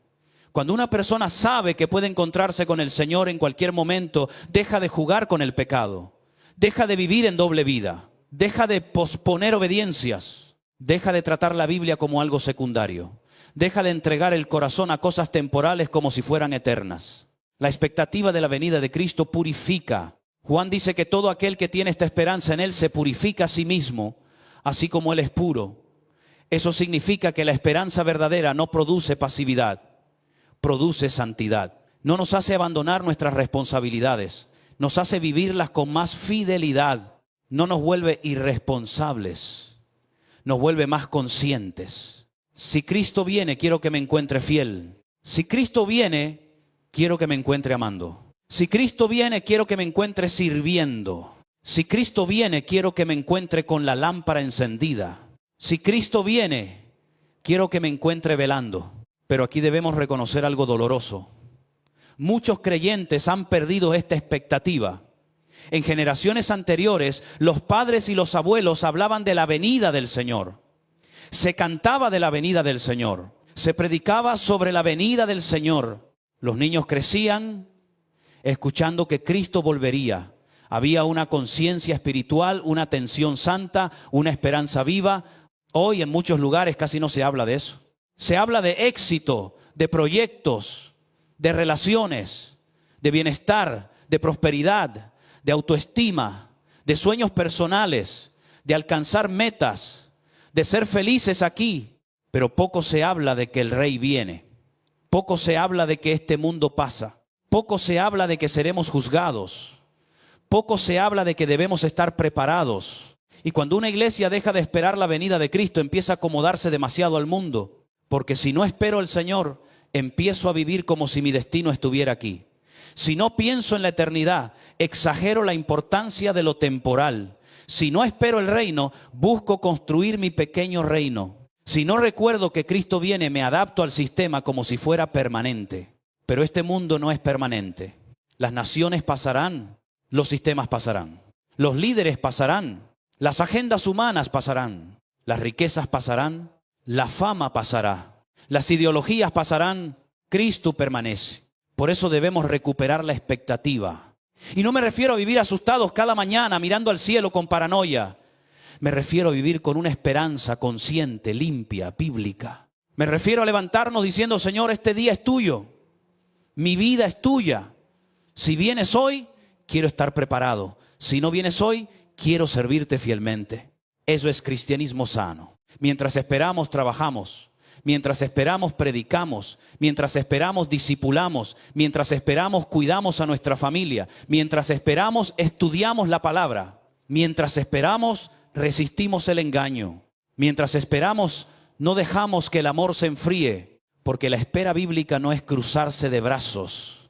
Cuando una persona sabe que puede encontrarse con el Señor en cualquier momento, deja de jugar con el pecado. Deja de vivir en doble vida. Deja de posponer obediencias. Deja de tratar la Biblia como algo secundario. Deja de entregar el corazón a cosas temporales como si fueran eternas. La expectativa de la venida de Cristo purifica. Juan dice que todo aquel que tiene esta esperanza en Él se purifica a sí mismo, así como Él es puro. Eso significa que la esperanza verdadera no produce pasividad, produce santidad. No nos hace abandonar nuestras responsabilidades, nos hace vivirlas con más fidelidad. No nos vuelve irresponsables, nos vuelve más conscientes. Si Cristo viene, quiero que me encuentre fiel. Si Cristo viene, quiero que me encuentre amando. Si Cristo viene, quiero que me encuentre sirviendo. Si Cristo viene, quiero que me encuentre con la lámpara encendida. Si Cristo viene, quiero que me encuentre velando. Pero aquí debemos reconocer algo doloroso. Muchos creyentes han perdido esta expectativa. En generaciones anteriores, los padres y los abuelos hablaban de la venida del Señor. Se cantaba de la venida del Señor. Se predicaba sobre la venida del Señor. Los niños crecían escuchando que Cristo volvería. Había una conciencia espiritual, una tensión santa, una esperanza viva. Hoy en muchos lugares casi no se habla de eso. Se habla de éxito, de proyectos, de relaciones, de bienestar, de prosperidad, de autoestima, de sueños personales, de alcanzar metas, de ser felices aquí. Pero poco se habla de que el Rey viene. Poco se habla de que este mundo pasa. Poco se habla de que seremos juzgados. Poco se habla de que debemos estar preparados. Y cuando una iglesia deja de esperar la venida de Cristo, empieza a acomodarse demasiado al mundo. Porque si no espero al Señor, empiezo a vivir como si mi destino estuviera aquí. Si no pienso en la eternidad, exagero la importancia de lo temporal. Si no espero el reino, busco construir mi pequeño reino. Si no recuerdo que Cristo viene, me adapto al sistema como si fuera permanente. Pero este mundo no es permanente. Las naciones pasarán, los sistemas pasarán, los líderes pasarán, las agendas humanas pasarán, las riquezas pasarán, la fama pasará, las ideologías pasarán, Cristo permanece. Por eso debemos recuperar la expectativa. Y no me refiero a vivir asustados cada mañana mirando al cielo con paranoia. Me refiero a vivir con una esperanza consciente, limpia, bíblica. Me refiero a levantarnos diciendo, Señor, este día es tuyo. Mi vida es tuya. Si vienes hoy, quiero estar preparado. Si no vienes hoy, quiero servirte fielmente. Eso es cristianismo sano. Mientras esperamos, trabajamos. Mientras esperamos, predicamos. Mientras esperamos, discipulamos. Mientras esperamos, cuidamos a nuestra familia. Mientras esperamos, estudiamos la palabra. Mientras esperamos, resistimos el engaño. Mientras esperamos, no dejamos que el amor se enfríe. Porque la espera bíblica no es cruzarse de brazos,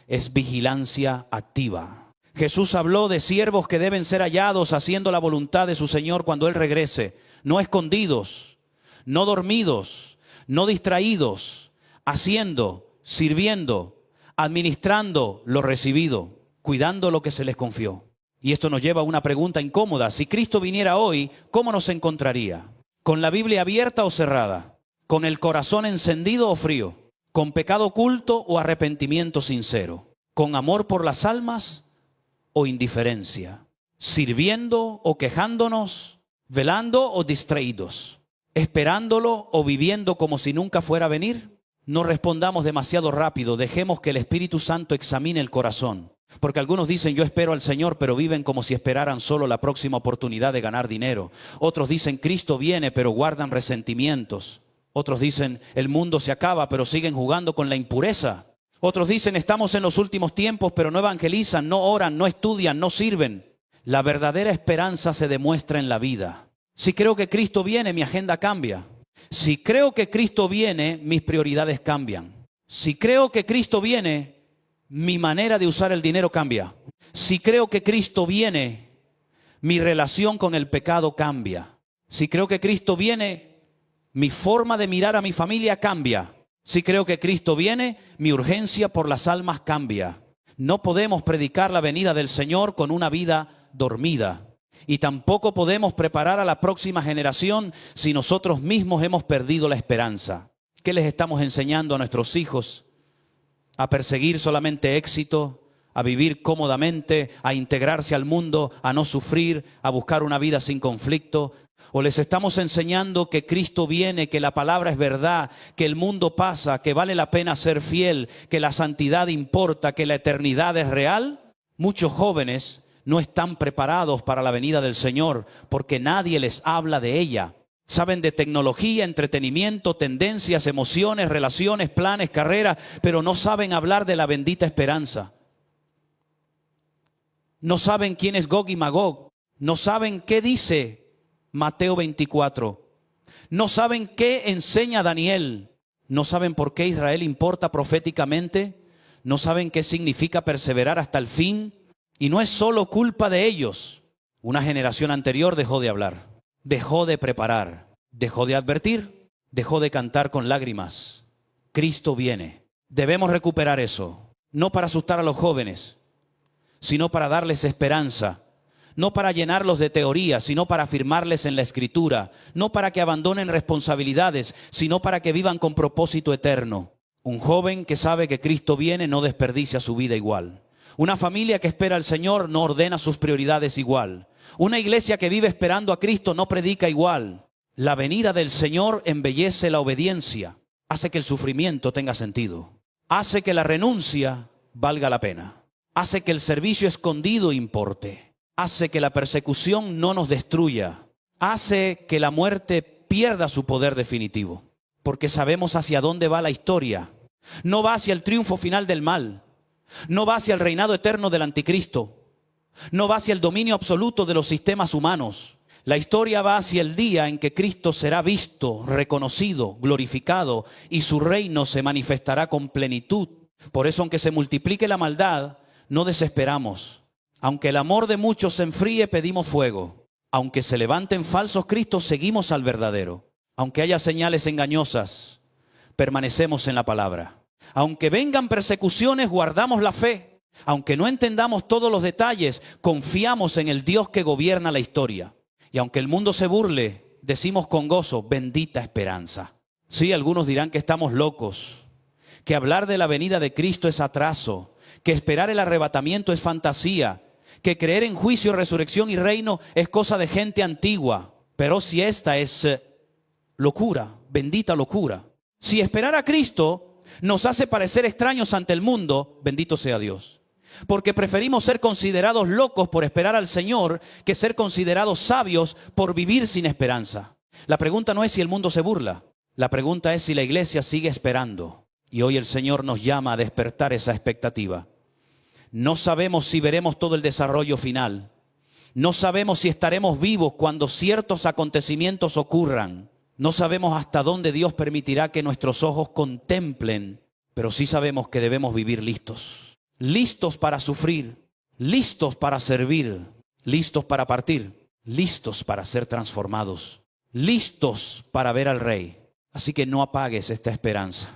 es vigilancia activa. Jesús habló de siervos que deben ser hallados haciendo la voluntad de su Señor cuando Él regrese. No escondidos, no dormidos, no distraídos, haciendo, sirviendo, administrando lo recibido, cuidando lo que se les confió. Y esto nos lleva a una pregunta incómoda. Si Cristo viniera hoy, ¿cómo nos encontraría? ¿Con la Biblia abierta o cerrada? ¿Con el corazón encendido o frío? ¿Con pecado oculto o arrepentimiento sincero? ¿Con amor por las almas o indiferencia? ¿Sirviendo o quejándonos? ¿Velando o distraídos? ¿Esperándolo o viviendo como si nunca fuera a venir? No respondamos demasiado rápido, dejemos que el Espíritu Santo examine el corazón. Porque algunos dicen, yo espero al Señor, pero viven como si esperaran solo la próxima oportunidad de ganar dinero. Otros dicen, Cristo viene, pero guardan resentimientos. Otros dicen, el mundo se acaba, pero siguen jugando con la impureza. Otros dicen, estamos en los últimos tiempos, pero no evangelizan, no oran, no estudian, no sirven. La verdadera esperanza se demuestra en la vida. Si creo que Cristo viene, mi agenda cambia. Si creo que Cristo viene, mis prioridades cambian. Si creo que Cristo viene, mi manera de usar el dinero cambia. Si creo que Cristo viene, mi relación con el pecado cambia. Si creo que Cristo viene, mi forma de mirar a mi familia cambia. Si creo que Cristo viene, mi urgencia por las almas cambia. No podemos predicar la venida del Señor con una vida dormida. Y tampoco podemos preparar a la próxima generación si nosotros mismos hemos perdido la esperanza. ¿Qué les estamos enseñando a nuestros hijos? A perseguir solamente éxito, a vivir cómodamente, a integrarse al mundo, a no sufrir, a buscar una vida sin conflicto. ¿O les estamos enseñando que Cristo viene, que la palabra es verdad, que el mundo pasa, que vale la pena ser fiel, que la santidad importa, que la eternidad es real? Muchos jóvenes no están preparados para la venida del Señor porque nadie les habla de ella. Saben de tecnología, entretenimiento, tendencias, emociones, relaciones, planes, carreras, pero no saben hablar de la bendita esperanza. No saben quién es Gog y Magog. No saben qué dice Mateo 24. No saben qué enseña Daniel. No saben por qué Israel importa proféticamente. No saben qué significa perseverar hasta el fin. Y no es solo culpa de ellos. Una generación anterior dejó de hablar, dejó de preparar, dejó de advertir, dejó de cantar con lágrimas. Cristo viene. Debemos recuperar eso. No para asustar a los jóvenes, sino para darles esperanza. No para llenarlos de teoría, sino para afirmarles en la Escritura. No para que abandonen responsabilidades, sino para que vivan con propósito eterno. Un joven que sabe que Cristo viene no desperdicia su vida igual. Una familia que espera al Señor no ordena sus prioridades igual. Una iglesia que vive esperando a Cristo no predica igual. La venida del Señor embellece la obediencia, hace que el sufrimiento tenga sentido, hace que la renuncia valga la pena, hace que el servicio escondido importe, hace que la persecución no nos destruya, hace que la muerte pierda su poder definitivo, porque sabemos hacia dónde va la historia. No va hacia el triunfo final del mal, no va hacia el reinado eterno del anticristo, no va hacia el dominio absoluto de los sistemas humanos. La historia va hacia el día en que Cristo será visto, reconocido, glorificado y su reino se manifestará con plenitud. Por eso, aunque se multiplique la maldad, no desesperamos. Aunque el amor de muchos se enfríe, pedimos fuego. Aunque se levanten falsos cristos, seguimos al verdadero. Aunque haya señales engañosas, permanecemos en la palabra. Aunque vengan persecuciones, guardamos la fe. Aunque no entendamos todos los detalles, confiamos en el Dios que gobierna la historia. Y aunque el mundo se burle, decimos con gozo, bendita esperanza. Sí, algunos dirán que estamos locos, que hablar de la venida de Cristo es atraso, que esperar el arrebatamiento es fantasía, que creer en juicio, resurrección y reino es cosa de gente antigua. Pero si esta es locura, bendita locura. Si esperar a Cristo nos hace parecer extraños ante el mundo, bendito sea Dios. Porque preferimos ser considerados locos por esperar al Señor que ser considerados sabios por vivir sin esperanza. La pregunta no es si el mundo se burla. La pregunta es si la iglesia sigue esperando. Y hoy el Señor nos llama a despertar esa expectativa. No sabemos si veremos todo el desarrollo final. No sabemos si estaremos vivos cuando ciertos acontecimientos ocurran. No sabemos hasta dónde Dios permitirá que nuestros ojos contemplen. Pero sí sabemos que debemos vivir listos. Listos para sufrir, listos para servir, listos para partir, listos para ser transformados, listos para ver al Rey. Así que no apagues esta esperanza.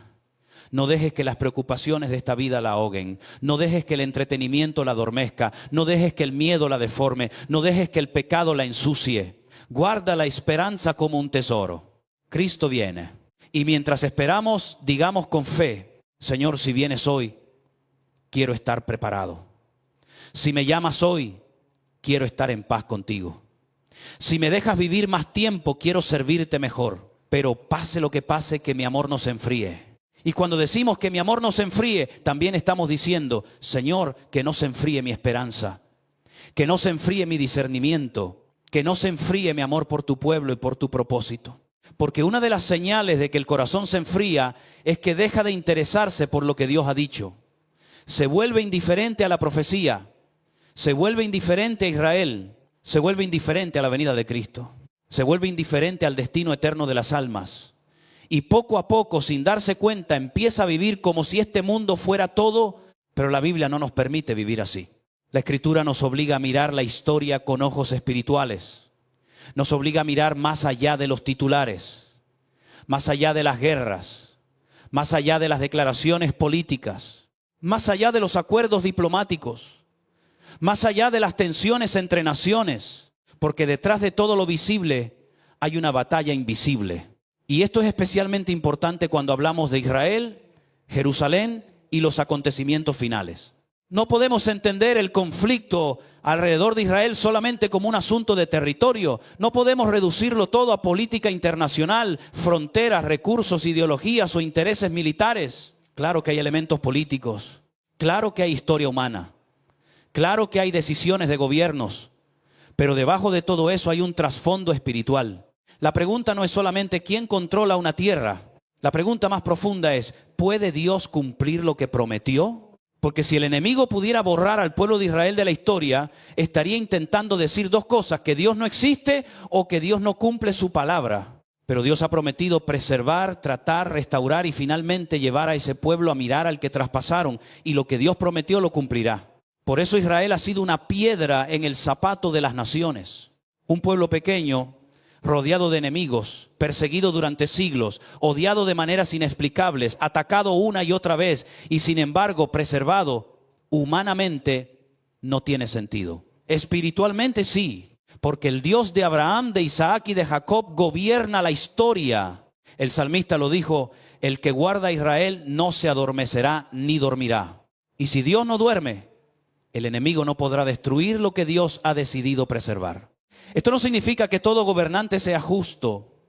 No dejes que las preocupaciones de esta vida la ahoguen. No dejes que el entretenimiento la adormezca. No dejes que el miedo la deforme. No dejes que el pecado la ensucie. Guarda la esperanza como un tesoro. Cristo viene. Y mientras esperamos, digamos con fe, Señor, si vienes hoy, quiero estar preparado. Si me llamas hoy, quiero estar en paz contigo. Si me dejas vivir más tiempo, quiero servirte mejor. Pero pase lo que pase, que mi amor no se enfríe. Y cuando decimos que mi amor no se enfríe, también estamos diciendo, Señor, que no se enfríe mi esperanza, que no se enfríe mi discernimiento, que no se enfríe mi amor por tu pueblo y por tu propósito. Porque una de las señales de que el corazón se enfría es que deja de interesarse por lo que Dios ha dicho. Se vuelve indiferente a la profecía, se vuelve indiferente a Israel, se vuelve indiferente a la venida de Cristo, se vuelve indiferente al destino eterno de las almas. Y poco a poco, sin darse cuenta, empieza a vivir como si este mundo fuera todo, pero la Biblia no nos permite vivir así. La Escritura nos obliga a mirar la historia con ojos espirituales, nos obliga a mirar más allá de los titulares, más allá de las guerras, más allá de las declaraciones políticas, más allá de los acuerdos diplomáticos, más allá de las tensiones entre naciones, porque detrás de todo lo visible hay una batalla invisible. Y esto es especialmente importante cuando hablamos de Israel, Jerusalén y los acontecimientos finales. No podemos entender el conflicto alrededor de Israel solamente como un asunto de territorio. No podemos reducirlo todo a política internacional, fronteras, recursos, ideologías o intereses militares. Claro que hay elementos políticos, claro que hay historia humana, claro que hay decisiones de gobiernos, pero debajo de todo eso hay un trasfondo espiritual. La pregunta no es solamente quién controla una tierra, la pregunta más profunda es, ¿puede Dios cumplir lo que prometió? Porque si el enemigo pudiera borrar al pueblo de Israel de la historia, estaría intentando decir dos cosas, que Dios no existe o que Dios no cumple su palabra. Pero Dios ha prometido preservar, tratar, restaurar y finalmente llevar a ese pueblo a mirar al que traspasaron. Y lo que Dios prometió lo cumplirá. Por eso Israel ha sido una piedra en el zapato de las naciones. Un pueblo pequeño, rodeado de enemigos, perseguido durante siglos, odiado de maneras inexplicables, atacado una y otra vez y sin embargo preservado, humanamente no tiene sentido. Espiritualmente sí. Porque el Dios de Abraham, de Isaac y de Jacob gobierna la historia. El salmista lo dijo, el que guarda a Israel no se adormecerá ni dormirá. Y si Dios no duerme, el enemigo no podrá destruir lo que Dios ha decidido preservar. Esto no significa que todo gobernante sea justo.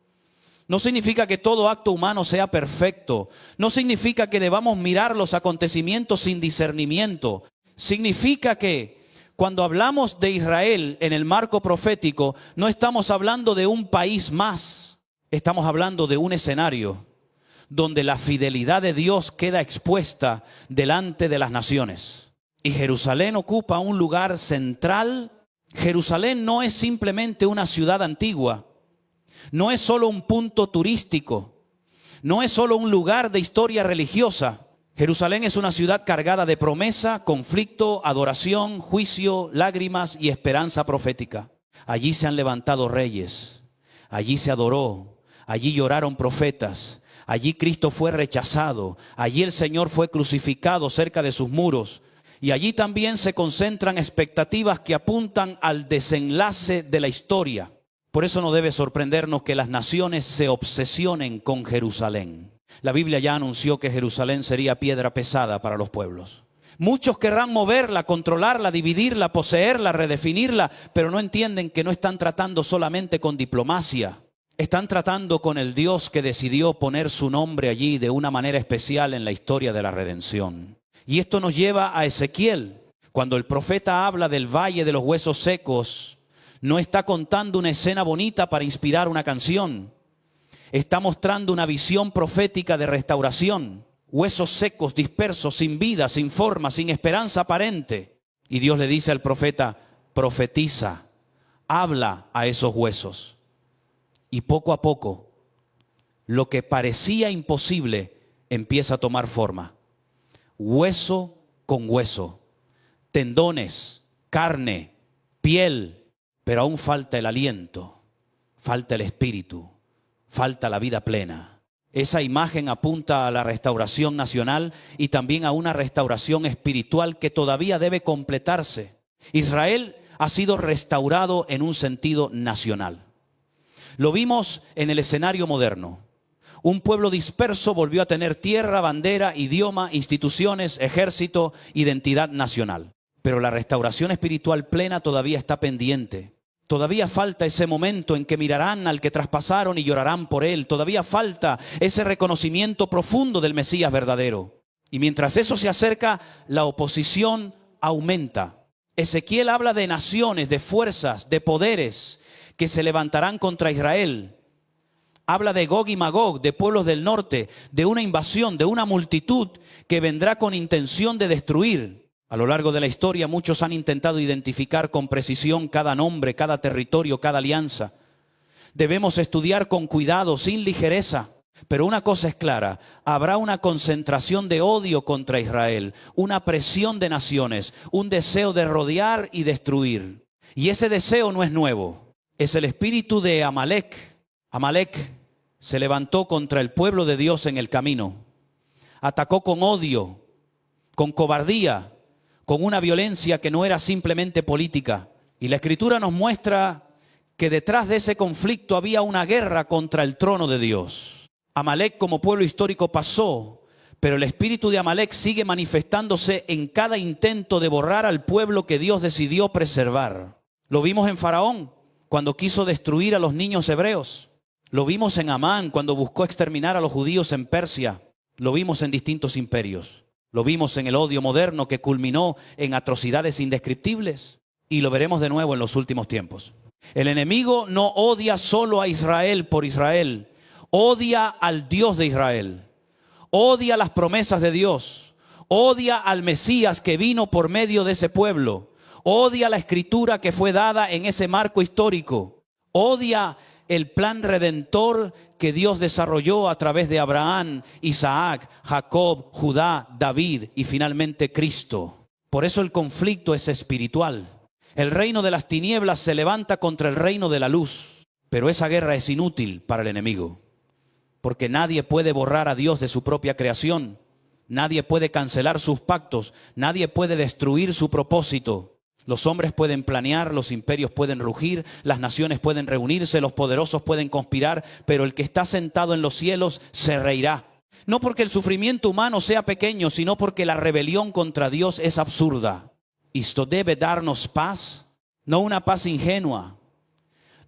No significa que todo acto humano sea perfecto. No significa que debamos mirar los acontecimientos sin discernimiento. Significa que cuando hablamos de Israel en el marco profético, no estamos hablando de un país más. Estamos hablando de un escenario donde la fidelidad de Dios queda expuesta delante de las naciones. Y Jerusalén ocupa un lugar central. Jerusalén no es simplemente una ciudad antigua. No es solo un punto turístico. No es solo un lugar de historia religiosa. Jerusalén es una ciudad cargada de promesa, conflicto, adoración, juicio, lágrimas y esperanza profética. Allí se han levantado reyes, allí se adoró, allí lloraron profetas, allí Cristo fue rechazado, allí el Señor fue crucificado cerca de sus muros y allí también se concentran expectativas que apuntan al desenlace de la historia. Por eso no debe sorprendernos que las naciones se obsesionen con Jerusalén. La Biblia ya anunció que Jerusalén sería piedra pesada para los pueblos. Muchos querrán moverla, controlarla, dividirla, poseerla, redefinirla, pero no entienden que no están tratando solamente con diplomacia. Están tratando con el Dios que decidió poner su nombre allí de una manera especial en la historia de la redención. Y esto nos lleva a Ezequiel. Cuando el profeta habla del valle de los huesos secos, no está contando una escena bonita para inspirar una canción. Está mostrando una visión profética de restauración. Huesos secos, dispersos, sin vida, sin forma, sin esperanza aparente. Y Dios le dice al profeta, profetiza, habla a esos huesos. Y poco a poco, lo que parecía imposible empieza a tomar forma. Hueso con hueso, tendones, carne, piel, pero aún falta el aliento, falta el espíritu. Falta la vida plena. Esa imagen apunta a la restauración nacional y también a una restauración espiritual que todavía debe completarse. Israel ha sido restaurado en un sentido nacional. Lo vimos en el escenario moderno. Un pueblo disperso volvió a tener tierra, bandera, idioma, instituciones, ejército, identidad nacional. Pero la restauración espiritual plena todavía está pendiente. Todavía falta ese momento en que mirarán al que traspasaron y llorarán por él. Todavía falta ese reconocimiento profundo del Mesías verdadero. Y mientras eso se acerca, la oposición aumenta. Ezequiel habla de naciones, de fuerzas, de poderes que se levantarán contra Israel. Habla de Gog y Magog, de pueblos del norte, de una invasión, de una multitud que vendrá con intención de destruir. A lo largo de la historia muchos han intentado identificar con precisión cada nombre, cada territorio, cada alianza. Debemos estudiar con cuidado, sin ligereza. Pero una cosa es clara, habrá una concentración de odio contra Israel, una presión de naciones, un deseo de rodear y destruir. Y ese deseo no es nuevo, es el espíritu de Amalek. Amalek se levantó contra el pueblo de Dios en el camino. Atacó con odio, con cobardía, con una violencia que no era simplemente política. Y la Escritura nos muestra que detrás de ese conflicto había una guerra contra el trono de Dios. Amalek como pueblo histórico pasó, pero el espíritu de Amalek sigue manifestándose en cada intento de borrar al pueblo que Dios decidió preservar. Lo vimos en Faraón, cuando quiso destruir a los niños hebreos. Lo vimos en Amán, cuando buscó exterminar a los judíos en Persia. Lo vimos en distintos imperios. Lo vimos en el odio moderno que culminó en atrocidades indescriptibles. Y lo veremos de nuevo en los últimos tiempos. El enemigo no odia solo a Israel por Israel. Odia al Dios de Israel. Odia las promesas de Dios. Odia al Mesías que vino por medio de ese pueblo. Odia la escritura que fue dada en ese marco histórico. Odia el plan redentor que Dios desarrolló a través de Abraham, Isaac, Jacob, Judá, David y finalmente Cristo. Por eso el conflicto es espiritual. El reino de las tinieblas se levanta contra el reino de la luz, pero esa guerra es inútil para el enemigo, porque nadie puede borrar a Dios de su propia creación, nadie puede cancelar sus pactos, nadie puede destruir su propósito. Los hombres pueden planear, los imperios pueden rugir, las naciones pueden reunirse, los poderosos pueden conspirar, pero el que está sentado en los cielos se reirá. No porque el sufrimiento humano sea pequeño, sino porque la rebelión contra Dios es absurda. Esto debe darnos paz, no una paz ingenua,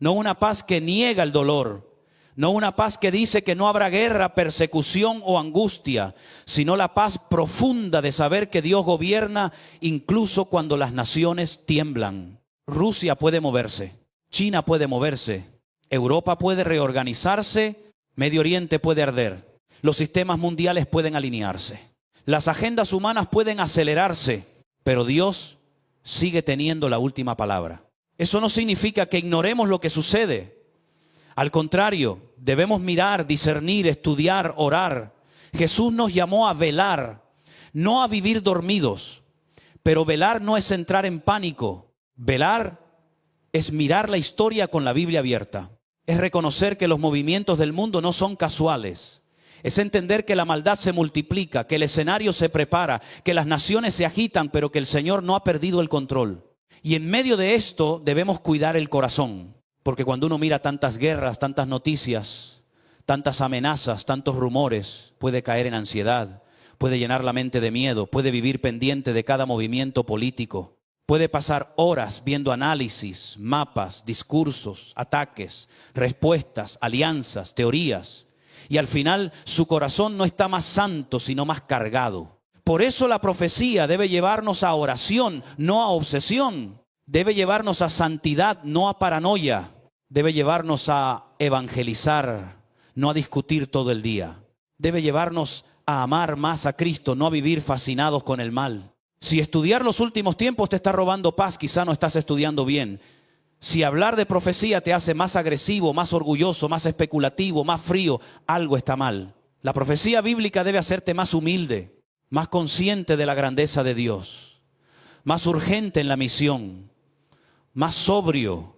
no una paz que niega el dolor, no una paz que dice que no habrá guerra, persecución o angustia, sino la paz profunda de saber que Dios gobierna incluso cuando las naciones tiemblan. Rusia puede moverse, China puede moverse, Europa puede reorganizarse, Medio Oriente puede arder, los sistemas mundiales pueden alinearse, las agendas humanas pueden acelerarse, pero Dios sigue teniendo la última palabra. Eso no significa que ignoremos lo que sucede. Al contrario, debemos mirar, discernir, estudiar, orar. Jesús nos llamó a velar, no a vivir dormidos. Pero velar no es entrar en pánico. Velar es mirar la historia con la Biblia abierta. Es reconocer que los movimientos del mundo no son casuales. Es entender que la maldad se multiplica, que el escenario se prepara, que las naciones se agitan, pero que el Señor no ha perdido el control. Y en medio de esto debemos cuidar el corazón. Porque cuando uno mira tantas guerras, tantas noticias, tantas amenazas, tantos rumores, puede caer en ansiedad, puede llenar la mente de miedo, puede vivir pendiente de cada movimiento político, puede pasar horas viendo análisis, mapas, discursos, ataques, respuestas, alianzas, teorías, y al final su corazón no está más santo, sino más cargado. Por eso la profecía debe llevarnos a oración, no a obsesión. Debe llevarnos a santidad, no a paranoia. Debe llevarnos a evangelizar, no a discutir todo el día. Debe llevarnos a amar más a Cristo, no a vivir fascinados con el mal. Si estudiar los últimos tiempos te está robando paz, quizá no estás estudiando bien. Si hablar de profecía te hace más agresivo, más orgulloso, más especulativo, más frío, algo está mal. La profecía bíblica debe hacerte más humilde, más consciente de la grandeza de Dios, más urgente en la misión, más sobrio,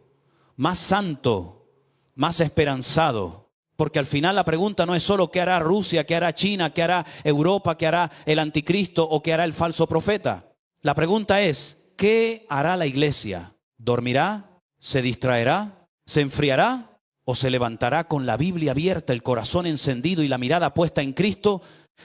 más santo, más esperanzado. Porque al final la pregunta no es solo qué hará Rusia, qué hará China, qué hará Europa, qué hará el anticristo o qué hará el falso profeta. La pregunta es, ¿qué hará la iglesia? ¿Dormirá? ¿Se distraerá? ¿Se enfriará? ¿O se levantará con la Biblia abierta, el corazón encendido y la mirada puesta en Cristo?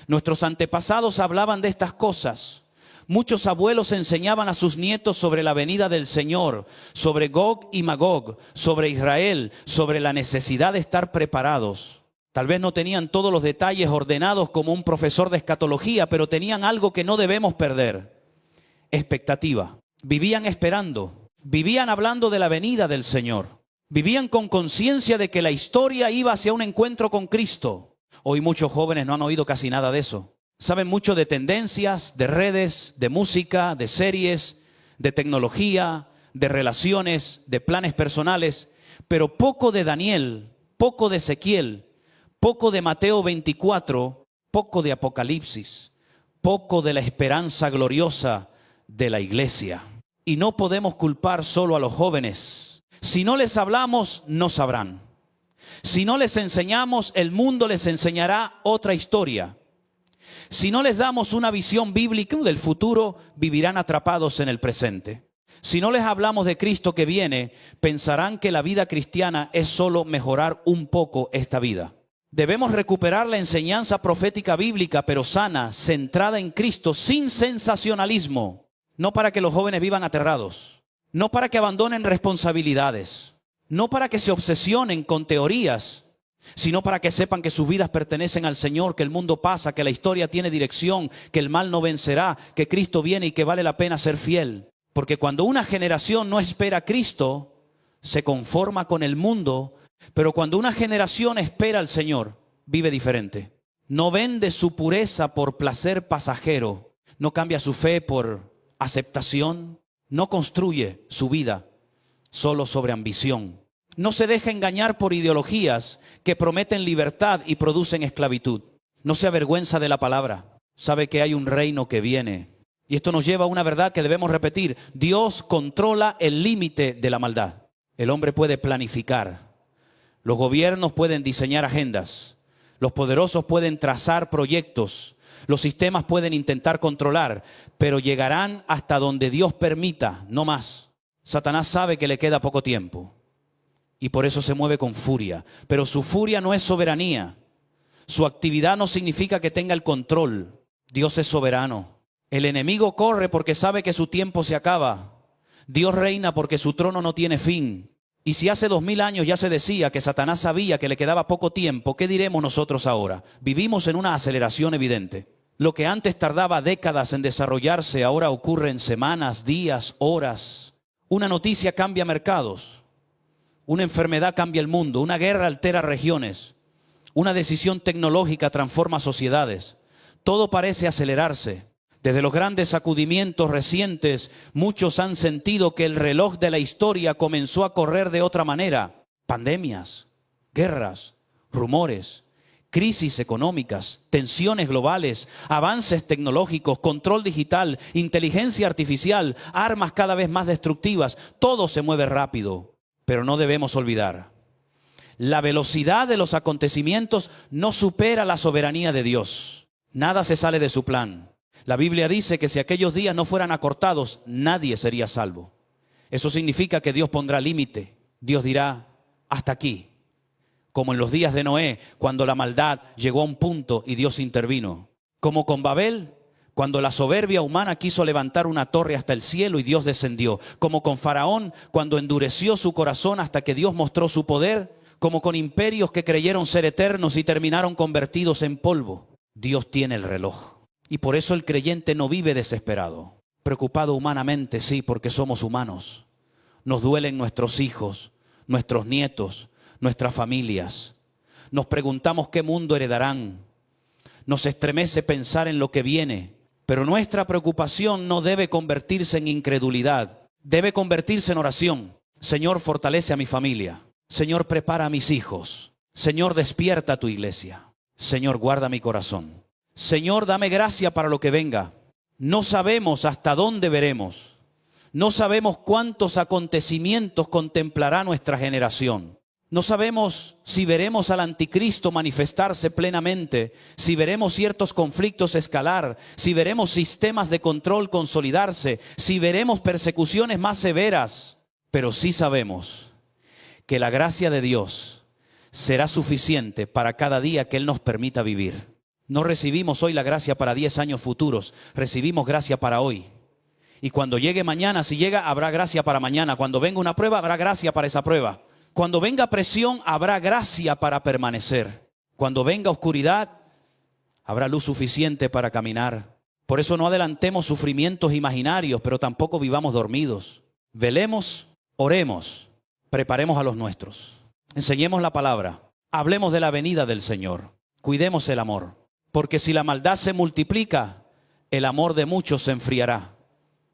Nuestros antepasados hablaban de estas cosas. Muchos abuelos enseñaban a sus nietos sobre la venida del Señor, sobre Gog y Magog, sobre Israel, sobre la necesidad de estar preparados. Tal vez no tenían todos los detalles ordenados como un profesor de escatología, pero tenían algo que no debemos perder: expectativa. Vivían esperando, vivían hablando de la venida del Señor, vivían con conciencia de que la historia iba hacia un encuentro con Cristo. Hoy muchos jóvenes no han oído casi nada de eso. Saben mucho de tendencias, de redes, de música, de series, de tecnología, de relaciones, de planes personales, pero poco de Daniel, poco de Ezequiel, poco de Mateo 24, poco de Apocalipsis, poco de la esperanza gloriosa de la iglesia. Y no podemos culpar solo a los jóvenes. Si no les hablamos, no sabrán. Si no les enseñamos, el mundo les enseñará otra historia. Si no les damos una visión bíblica del futuro, vivirán atrapados en el presente. Si no les hablamos de Cristo que viene, pensarán que la vida cristiana es solo mejorar un poco esta vida. Debemos recuperar la enseñanza profética bíblica, pero sana, centrada en Cristo, sin sensacionalismo. No para que los jóvenes vivan aterrados, no para que abandonen responsabilidades, no para que se obsesionen con teorías, sino para que sepan que sus vidas pertenecen al Señor, que el mundo pasa, que la historia tiene dirección, que el mal no vencerá, que Cristo viene y que vale la pena ser fiel. Porque cuando una generación no espera a Cristo, se conforma con el mundo, pero cuando una generación espera al Señor, vive diferente. No vende su pureza por placer pasajero, no cambia su fe por aceptación, no construye su vida solo sobre ambición. No se deje engañar por ideologías que prometen libertad y producen esclavitud. No se avergüenza de la palabra. Sabe que hay un reino que viene. Y esto nos lleva a una verdad que debemos repetir. Dios controla el límite de la maldad. El hombre puede planificar. Los gobiernos pueden diseñar agendas. Los poderosos pueden trazar proyectos. Los sistemas pueden intentar controlar, pero llegarán hasta donde Dios permita, no más. Satanás sabe que le queda poco tiempo y por eso se mueve con furia. Pero su furia no es soberanía. Su actividad no significa que tenga el control. Dios es soberano. El enemigo corre porque sabe que su tiempo se acaba. Dios reina porque su trono no tiene fin. Y si hace 2000 años ya se decía que Satanás sabía que le quedaba poco tiempo, ¿qué diremos nosotros ahora? Vivimos en una aceleración evidente. Lo que antes tardaba décadas en desarrollarse, ahora ocurre en semanas, días, horas. Una noticia cambia mercados. Una enfermedad cambia el mundo. Una guerra altera regiones. Una decisión tecnológica transforma sociedades. Todo parece acelerarse. Desde los grandes sacudimientos recientes, muchos han sentido que el reloj de la historia comenzó a correr de otra manera. Pandemias, guerras, rumores, crisis económicas, tensiones globales, avances tecnológicos, control digital, inteligencia artificial, armas cada vez más destructivas. Todo se mueve rápido, pero no debemos olvidar. La velocidad de los acontecimientos no supera la soberanía de Dios. Nada se sale de su plan. La Biblia dice que si aquellos días no fueran acortados, nadie sería salvo. Eso significa que Dios pondrá límite. Dios dirá, hasta aquí. Como en los días de Noé, cuando la maldad llegó a un punto y Dios intervino. Como con Babel, cuando la soberbia humana quiso levantar una torre hasta el cielo y Dios descendió. Como con Faraón, cuando endureció su corazón hasta que Dios mostró su poder. Como con imperios que creyeron ser eternos y terminaron convertidos en polvo. Dios tiene el reloj. Y por eso el creyente no vive desesperado, preocupado humanamente, sí, porque somos humanos. Nos duelen nuestros hijos, nuestros nietos, nuestras familias. Nos preguntamos qué mundo heredarán. Nos estremece pensar en lo que viene, pero nuestra preocupación no debe convertirse en incredulidad, debe convertirse en oración. Señor, fortalece a mi familia. Señor, prepara a mis hijos. Señor, despierta a tu iglesia. Señor, guarda mi corazón. Señor, dame gracia para lo que venga. No sabemos hasta dónde veremos. No sabemos cuántos acontecimientos contemplará nuestra generación. No sabemos si veremos al anticristo manifestarse plenamente, si veremos ciertos conflictos escalar, si veremos sistemas de control consolidarse, si veremos persecuciones más severas. Pero sí sabemos que la gracia de Dios será suficiente para cada día que Él nos permita vivir. No recibimos hoy la gracia para 10 años futuros, recibimos gracia para hoy. Y cuando llegue mañana, si llega, habrá gracia para mañana. Cuando venga una prueba, habrá gracia para esa prueba. Cuando venga presión, habrá gracia para permanecer. Cuando venga oscuridad, habrá luz suficiente para caminar. Por eso no adelantemos sufrimientos imaginarios, pero tampoco vivamos dormidos. Velemos, oremos, preparemos a los nuestros. Enseñemos la palabra, hablemos de la venida del Señor. Cuidemos el amor. Porque si la maldad se multiplica, el amor de muchos se enfriará.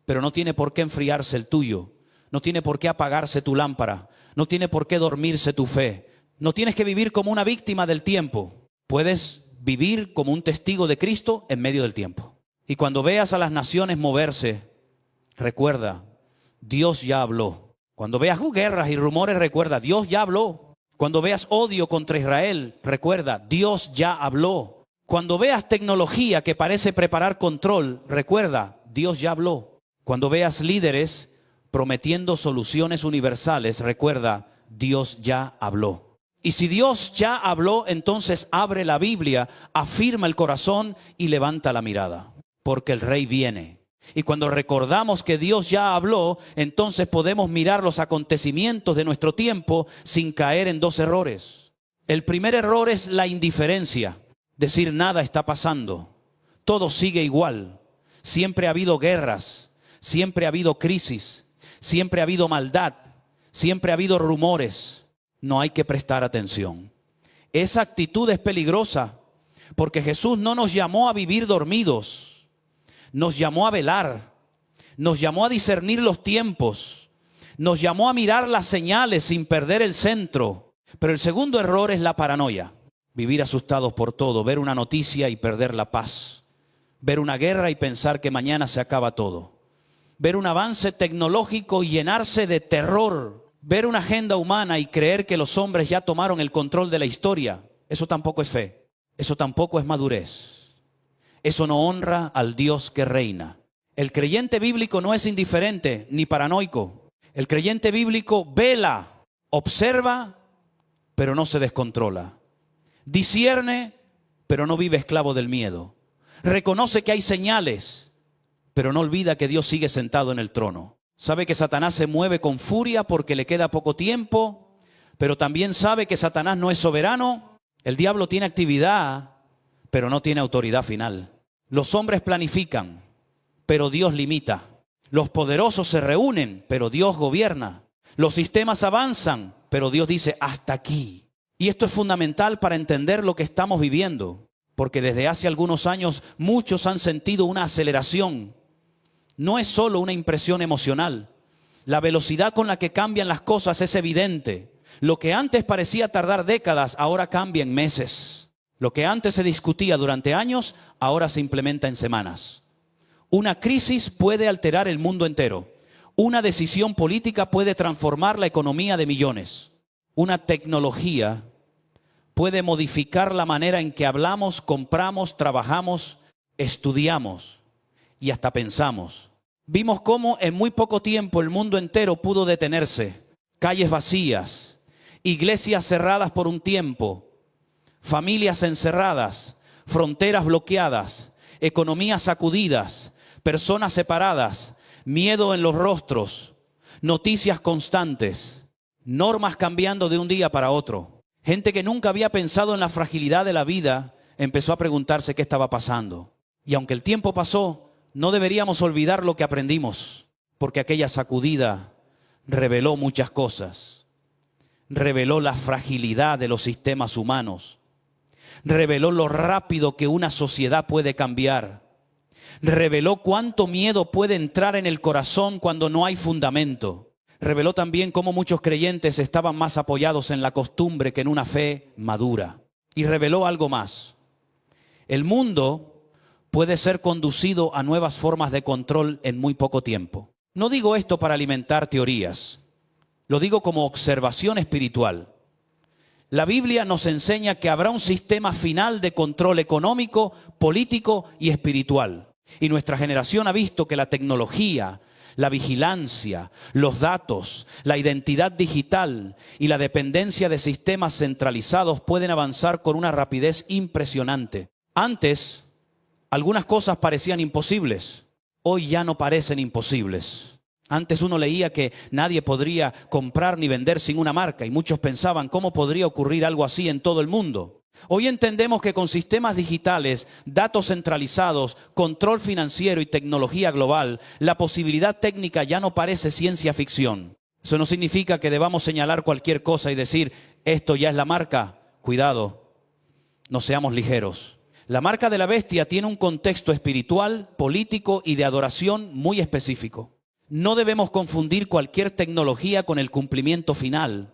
Pero no tiene por qué enfriarse el tuyo. No tiene por qué apagarse tu lámpara. No tiene por qué dormirse tu fe. No tienes que vivir como una víctima del tiempo. Puedes vivir como un testigo de Cristo en medio del tiempo. Y cuando veas a las naciones moverse, recuerda, Dios ya habló. Cuando veas guerras y rumores, recuerda, Dios ya habló. Cuando veas odio contra Israel, recuerda, Dios ya habló. Cuando veas tecnología que parece preparar control, recuerda, Dios ya habló. Cuando veas líderes prometiendo soluciones universales, recuerda, Dios ya habló. Y si Dios ya habló, entonces abre la Biblia, afirma el corazón y levanta la mirada, porque el Rey viene. Y cuando recordamos que Dios ya habló, entonces podemos mirar los acontecimientos de nuestro tiempo sin caer en dos errores. El primer error es la indiferencia. Decir nada está pasando, todo sigue igual. Siempre ha habido guerras, siempre ha habido crisis, siempre ha habido maldad, siempre ha habido rumores. No hay que prestar atención. Esa actitud es peligrosa porque Jesús no nos llamó a vivir dormidos, nos llamó a velar, nos llamó a discernir los tiempos, Nos llamó a mirar las señales sin perder el centro. Pero el segundo error es la paranoia. Vivir asustados por todo, ver una noticia y perder la paz. Ver una guerra y pensar que mañana se acaba todo. Ver un avance tecnológico y llenarse de terror. Ver una agenda humana y creer que los hombres ya tomaron el control de la historia. Eso tampoco es fe. Eso tampoco es madurez. Eso no honra al Dios que reina. El creyente bíblico no es indiferente ni paranoico. El creyente bíblico vela, observa, pero no se descontrola. Discierne, pero no vive esclavo del miedo. Reconoce que hay señales, pero no olvida que Dios sigue sentado en el trono. Sabe que Satanás se mueve con furia porque le queda poco tiempo, pero también sabe que Satanás no es soberano. El diablo tiene actividad, pero no tiene autoridad final. Los hombres planifican, pero Dios limita. Los poderosos se reúnen, pero Dios gobierna. Los sistemas avanzan, pero Dios dice hasta aquí. Y esto es fundamental para entender lo que estamos viviendo, porque desde hace algunos años muchos han sentido una aceleración. No es solo una impresión emocional. La velocidad con la que cambian las cosas es evidente. Lo que antes parecía tardar décadas, ahora cambia en meses. Lo que antes se discutía durante años, ahora se implementa en semanas. Una crisis puede alterar el mundo entero. Una decisión política puede transformar la economía de millones. Una tecnología puede modificar la manera en que hablamos, compramos, trabajamos, estudiamos y hasta pensamos. Vimos cómo en muy poco tiempo el mundo entero pudo detenerse. Calles vacías, iglesias cerradas por un tiempo, familias encerradas, fronteras bloqueadas, economías sacudidas, personas separadas, miedo en los rostros, noticias constantes, normas cambiando de un día para otro. Gente que nunca había pensado en la fragilidad de la vida empezó a preguntarse qué estaba pasando. Y aunque el tiempo pasó, no deberíamos olvidar lo que aprendimos, porque aquella sacudida reveló muchas cosas. Reveló la fragilidad de los sistemas humanos. Reveló lo rápido que una sociedad puede cambiar. Reveló cuánto miedo puede entrar en el corazón cuando no hay fundamento. Reveló también cómo muchos creyentes estaban más apoyados en la costumbre que en una fe madura. Y reveló algo más. El mundo puede ser conducido a nuevas formas de control en muy poco tiempo. No digo esto para alimentar teorías. Lo digo como observación espiritual. La Biblia nos enseña que habrá un sistema final de control económico, político y espiritual. Y nuestra generación ha visto que la tecnología, la vigilancia, los datos, la identidad digital y la dependencia de sistemas centralizados pueden avanzar con una rapidez impresionante. Antes, algunas cosas parecían imposibles. Hoy ya no parecen imposibles. Antes uno leía que nadie podría comprar ni vender sin una marca y muchos pensaban cómo podría ocurrir algo así en todo el mundo. Hoy entendemos que con sistemas digitales, datos centralizados, control financiero y tecnología global, la posibilidad técnica ya no parece ciencia ficción. Eso no significa que debamos señalar cualquier cosa y decir, esto ya es la marca. Cuidado, no seamos ligeros. La marca de la bestia tiene un contexto espiritual, político y de adoración muy específico. No debemos confundir cualquier tecnología con el cumplimiento final.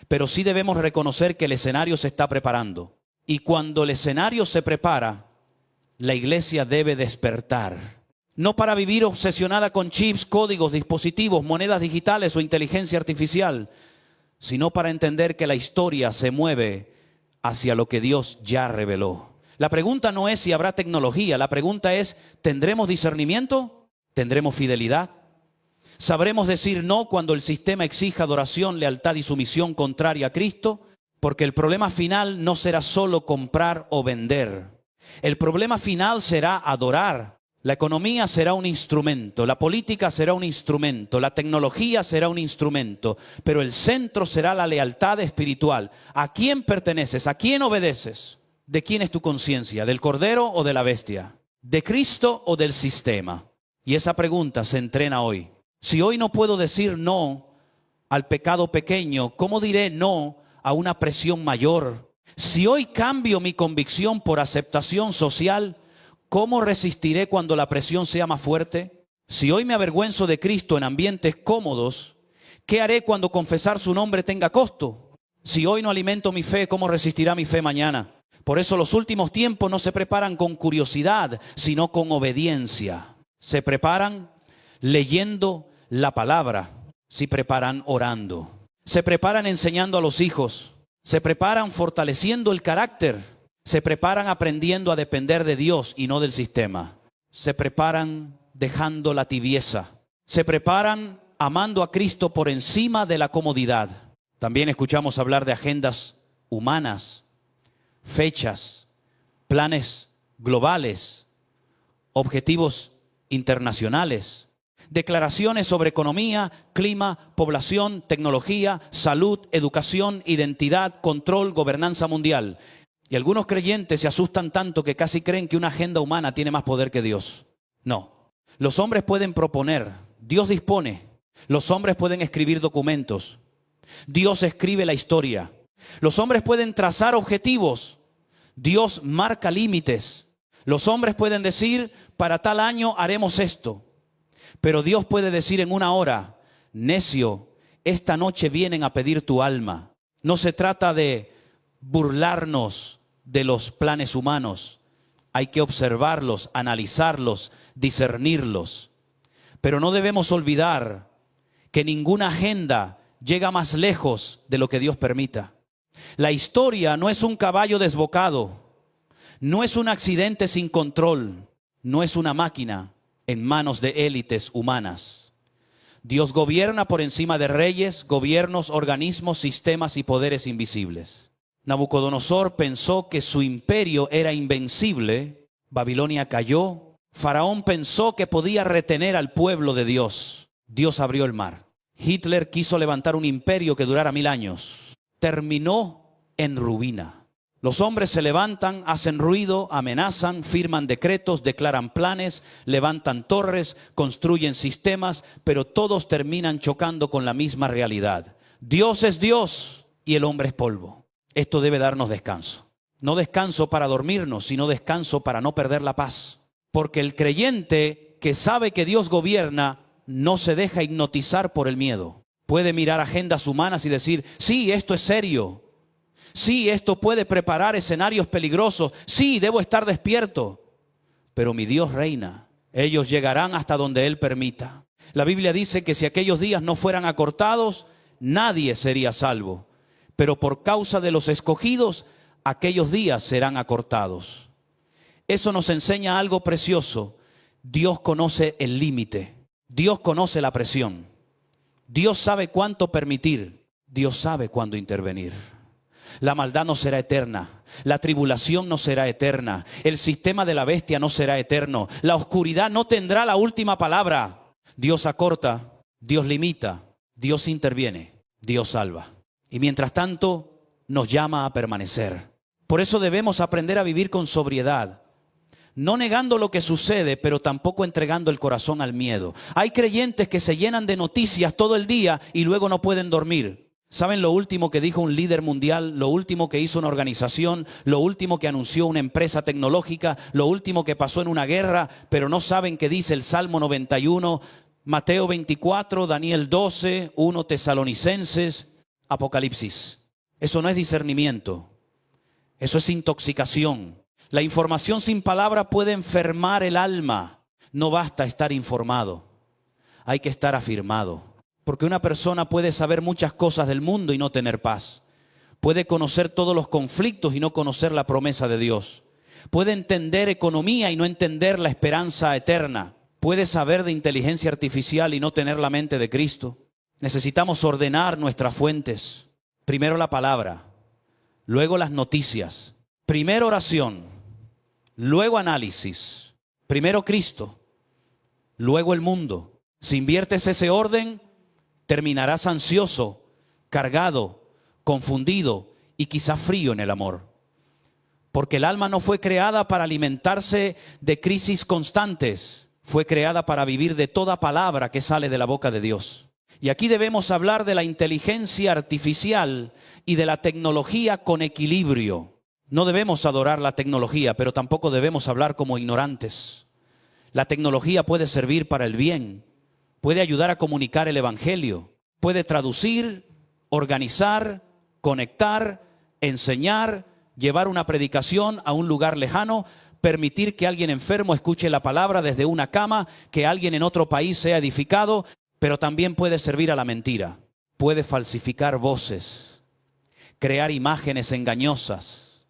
Pero sí debemos reconocer que el escenario se está preparando. Y cuando el escenario se prepara, la iglesia debe despertar. No para vivir obsesionada con chips, códigos, dispositivos, monedas digitales o inteligencia artificial, sino para entender que la historia se mueve hacia lo que Dios ya reveló. La pregunta no es si habrá tecnología, la pregunta es, ¿tendremos discernimiento? ¿Tendremos fidelidad? ¿Sabremos decir no cuando el sistema exija adoración, lealtad y sumisión contraria a Cristo? Porque el problema final no será solo comprar o vender. El problema final será adorar. La economía será un instrumento, la política será un instrumento, la tecnología será un instrumento, pero el centro será la lealtad espiritual. ¿A quién perteneces? ¿A quién obedeces? ¿De quién es tu conciencia? ¿Del Cordero o de la bestia? ¿De Cristo o del sistema? Y esa pregunta se entrena hoy. Si hoy no puedo decir no al pecado pequeño, ¿cómo diré no a una presión mayor? Si hoy cambio mi convicción por aceptación social, ¿cómo resistiré cuando la presión sea más fuerte? Si hoy me avergüenzo de Cristo en ambientes cómodos ¿Qué haré cuando confesar su nombre tenga costo? Si hoy no alimento mi fe, ¿cómo resistirá mi fe mañana? Por eso los últimos tiempos no se preparan con curiosidad, sino con obediencia. Se preparan leyendo la palabra, se preparan orando, se preparan enseñando a los hijos, se preparan fortaleciendo el carácter, se preparan aprendiendo a depender de Dios y no del sistema, se preparan dejando la tibieza, se preparan amando a Cristo por encima de la comodidad. También escuchamos hablar de agendas humanas, fechas, planes globales, objetivos internacionales, declaraciones sobre economía, clima, población, tecnología, salud, educación, identidad, control, gobernanza mundial. Y algunos creyentes se asustan tanto que casi creen que una agenda humana tiene más poder que Dios. No, los hombres pueden proponer, Dios dispone, los hombres pueden escribir documentos, Dios escribe la historia. Los hombres pueden trazar objetivos, Dios marca límites. Los hombres pueden decir, para tal año haremos esto. Pero Dios puede decir en una hora, necio, esta noche vienen a pedir tu alma. No se trata de burlarnos de los planes humanos. Hay que observarlos, analizarlos, discernirlos. Pero no debemos olvidar que ninguna agenda llega más lejos de lo que Dios permita. La historia no es un caballo desbocado, no es un accidente sin control, no es una máquina en manos de élites humanas. Dios gobierna por encima de reyes, gobiernos, organismos, sistemas y poderes invisibles. Nabucodonosor pensó que su imperio era invencible, Babilonia cayó, Faraón pensó que podía retener al pueblo de Dios, Dios abrió el mar. Hitler quiso levantar un imperio que durara 1000 años, terminó en ruina. Los hombres se levantan, hacen ruido, amenazan, firman decretos, declaran planes, levantan torres, construyen sistemas, pero todos terminan chocando con la misma realidad. Dios es Dios y el hombre es polvo. Esto debe darnos descanso. No descanso para dormirnos, sino descanso para no perder la paz. Porque el creyente que sabe que Dios gobierna no se deja hipnotizar por el miedo. Puede mirar agendas humanas y decir, sí, esto es serio. Sí, esto puede preparar escenarios peligrosos. Sí, debo estar despierto. Pero mi Dios reina. Ellos llegarán hasta donde Él permita. La Biblia dice que si aquellos días no fueran acortados, nadie sería salvo. Pero por causa de los escogidos, aquellos días serán acortados. Eso nos enseña algo precioso. Dios conoce el límite. Dios conoce la presión. Dios sabe cuánto permitir. Dios sabe cuándo intervenir. La maldad no será eterna, la tribulación no será eterna, el sistema de la bestia no será eterno, la oscuridad no tendrá la última palabra. Dios acorta, Dios limita, Dios interviene, Dios salva. Y mientras tanto nos llama a permanecer. Por eso debemos aprender a vivir con sobriedad, no negando lo que sucede, pero tampoco entregando el corazón al miedo. Hay creyentes que se llenan de noticias todo el día y luego no pueden dormir. ¿Saben lo último que dijo un líder mundial? Lo último que hizo una organización, lo último que anunció una empresa tecnológica, lo último que pasó en una guerra, pero no saben qué dice el Salmo 91, Mateo 24, Daniel 12, 1 Tesalonicenses, Apocalipsis. Eso no es discernimiento, eso es intoxicación. La información sin palabra puede enfermar el alma. No basta estar informado, hay que estar afirmado. Porque una persona puede saber muchas cosas del mundo y no tener paz. Puede conocer todos los conflictos y no conocer la promesa de Dios. Puede entender economía y no entender la esperanza eterna. Puede saber de inteligencia artificial y no tener la mente de Cristo. Necesitamos ordenar nuestras fuentes. Primero la palabra, luego las noticias. Primero oración, luego análisis. Primero Cristo, luego el mundo. Si inviertes ese orden, terminarás ansioso, cargado, confundido y quizá frío en el amor. Porque el alma no fue creada para alimentarse de crisis constantes, fue creada para vivir de toda palabra que sale de la boca de Dios. Y aquí debemos hablar de la inteligencia artificial y de la tecnología con equilibrio. No debemos adorar la tecnología, pero tampoco debemos hablar como ignorantes. La tecnología puede servir para el bien. Puede ayudar a comunicar el evangelio, Puede traducir, organizar, conectar, enseñar, llevar una predicación a un lugar lejano, permitir que alguien enfermo escuche la palabra desde una cama, que alguien en otro país sea edificado, pero también puede servir a la mentira. Puede falsificar voces, crear imágenes engañosas,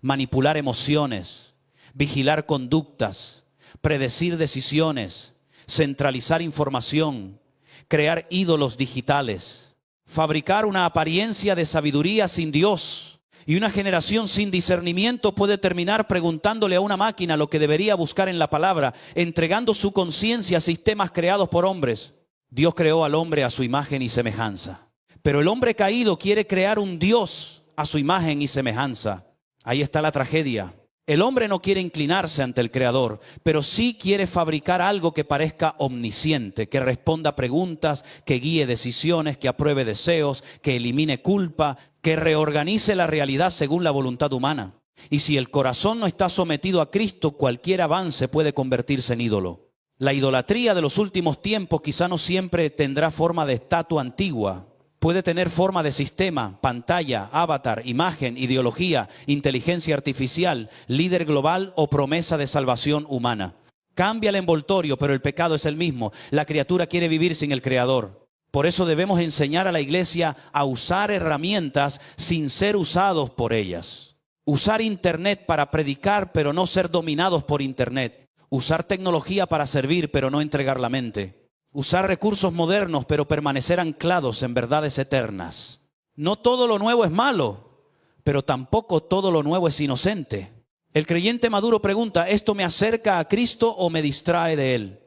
manipular emociones, vigilar conductas, predecir decisiones, centralizar información, crear ídolos digitales, fabricar una apariencia de sabiduría sin Dios. Y una generación sin discernimiento puede terminar preguntándole a una máquina lo que debería buscar en la palabra, entregando su conciencia a sistemas creados por hombres. Dios creó al hombre a su imagen y semejanza. Pero el hombre caído quiere crear un Dios a su imagen y semejanza. Ahí está la tragedia. El hombre no quiere inclinarse ante el Creador, pero sí quiere fabricar algo que parezca omnisciente, que responda preguntas, que guíe decisiones, que apruebe deseos, que elimine culpa, que reorganice la realidad según la voluntad humana. Y si el corazón no está sometido a Cristo, cualquier avance puede convertirse en ídolo. La idolatría de los últimos tiempos quizá no siempre tendrá forma de estatua antigua. Puede tener forma de sistema, pantalla, avatar, imagen, ideología, inteligencia artificial, líder global o promesa de salvación humana. Cambia el envoltorio, pero el pecado es el mismo. La criatura quiere vivir sin el Creador. Por eso debemos enseñar a la iglesia a usar herramientas sin ser usados por ellas. Usar Internet para predicar, pero no ser dominados por Internet. Usar tecnología para servir, pero no entregar la mente. Usar recursos modernos, pero permanecer anclados en verdades eternas. No todo lo nuevo es malo, pero tampoco todo lo nuevo es inocente. El creyente maduro pregunta, ¿esto me acerca a Cristo o me distrae de Él?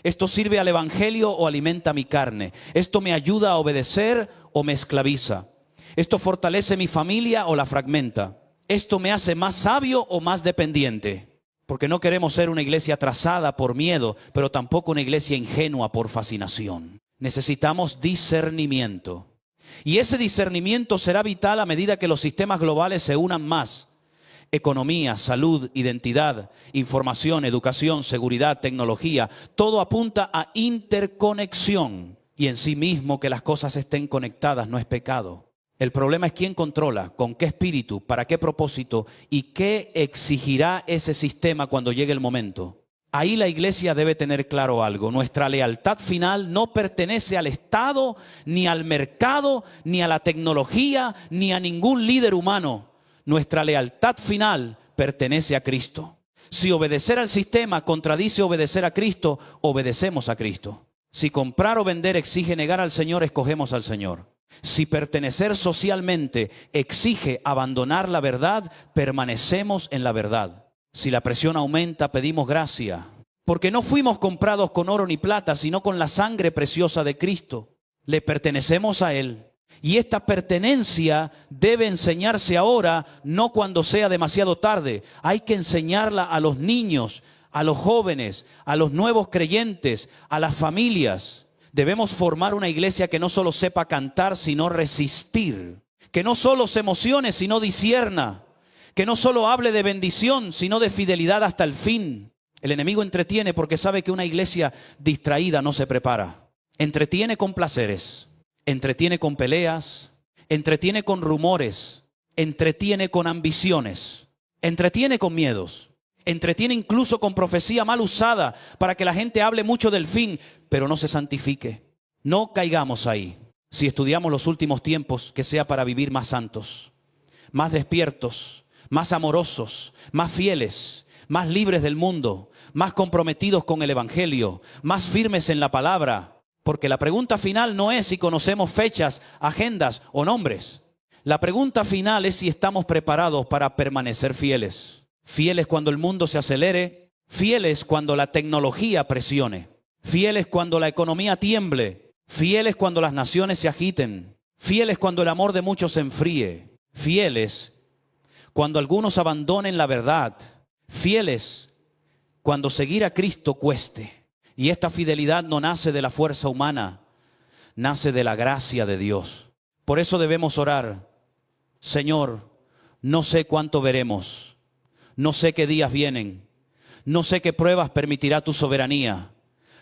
¿Esto sirve al evangelio o alimenta mi carne? ¿Esto me ayuda a obedecer o me esclaviza? ¿Esto fortalece mi familia o la fragmenta? ¿Esto me hace más sabio o más dependiente? Porque no queremos ser una iglesia atrasada por miedo, pero tampoco una iglesia ingenua por fascinación. Necesitamos discernimiento. Y ese discernimiento será vital a medida que los sistemas globales se unan más. Economía, salud, identidad, información, educación, seguridad, tecnología, todo apunta a interconexión. Y en sí mismo que las cosas estén conectadas no es pecado. El problema es quién controla, con qué espíritu, para qué propósito y qué exigirá ese sistema cuando llegue el momento. Ahí la iglesia debe tener claro algo. Nuestra lealtad final no pertenece al Estado, ni al mercado, ni a la tecnología, ni a ningún líder humano. Nuestra lealtad final pertenece a Cristo. Si obedecer al sistema contradice obedecer a Cristo, obedecemos a Cristo. Si comprar o vender exige negar al Señor, escogemos al Señor. Si pertenecer socialmente exige abandonar la verdad, permanecemos en la verdad. Si la presión aumenta, pedimos gracia. Porque no fuimos comprados con oro ni plata, sino con la sangre preciosa de Cristo. Le pertenecemos a Él. Y esta pertenencia debe enseñarse ahora, no cuando sea demasiado tarde. Hay que enseñarla a los niños, a los jóvenes, a los nuevos creyentes, a las familias. Debemos formar una iglesia que no solo sepa cantar, sino resistir. Que no solo se emocione, sino discierna. Que no solo hable de bendición, sino de fidelidad hasta el fin. El enemigo entretiene porque sabe que una iglesia distraída no se prepara. Entretiene con placeres, entretiene con peleas, entretiene con rumores, entretiene con ambiciones, entretiene con miedos. Entretiene incluso con profecía mal usada para que la gente hable mucho del fin, pero no se santifique. No caigamos ahí. Si estudiamos los últimos tiempos, que sea para vivir más santos, más despiertos, más amorosos, más fieles, más libres del mundo, más comprometidos con el evangelio, más firmes en la palabra. Porque la pregunta final no es si conocemos fechas, agendas o nombres. La pregunta final es si estamos preparados para permanecer fieles. Fieles cuando el mundo se acelere, fieles cuando la tecnología presione, fieles cuando la economía tiemble, fieles cuando las naciones se agiten, fieles cuando el amor de muchos se enfríe, fieles cuando algunos abandonen la verdad, fieles cuando seguir a Cristo cueste. Y esta fidelidad no nace de la fuerza humana, nace de la gracia de Dios. Por eso debemos orar: Señor, no sé cuánto veremos. No sé qué días vienen, no sé qué pruebas permitirá tu soberanía,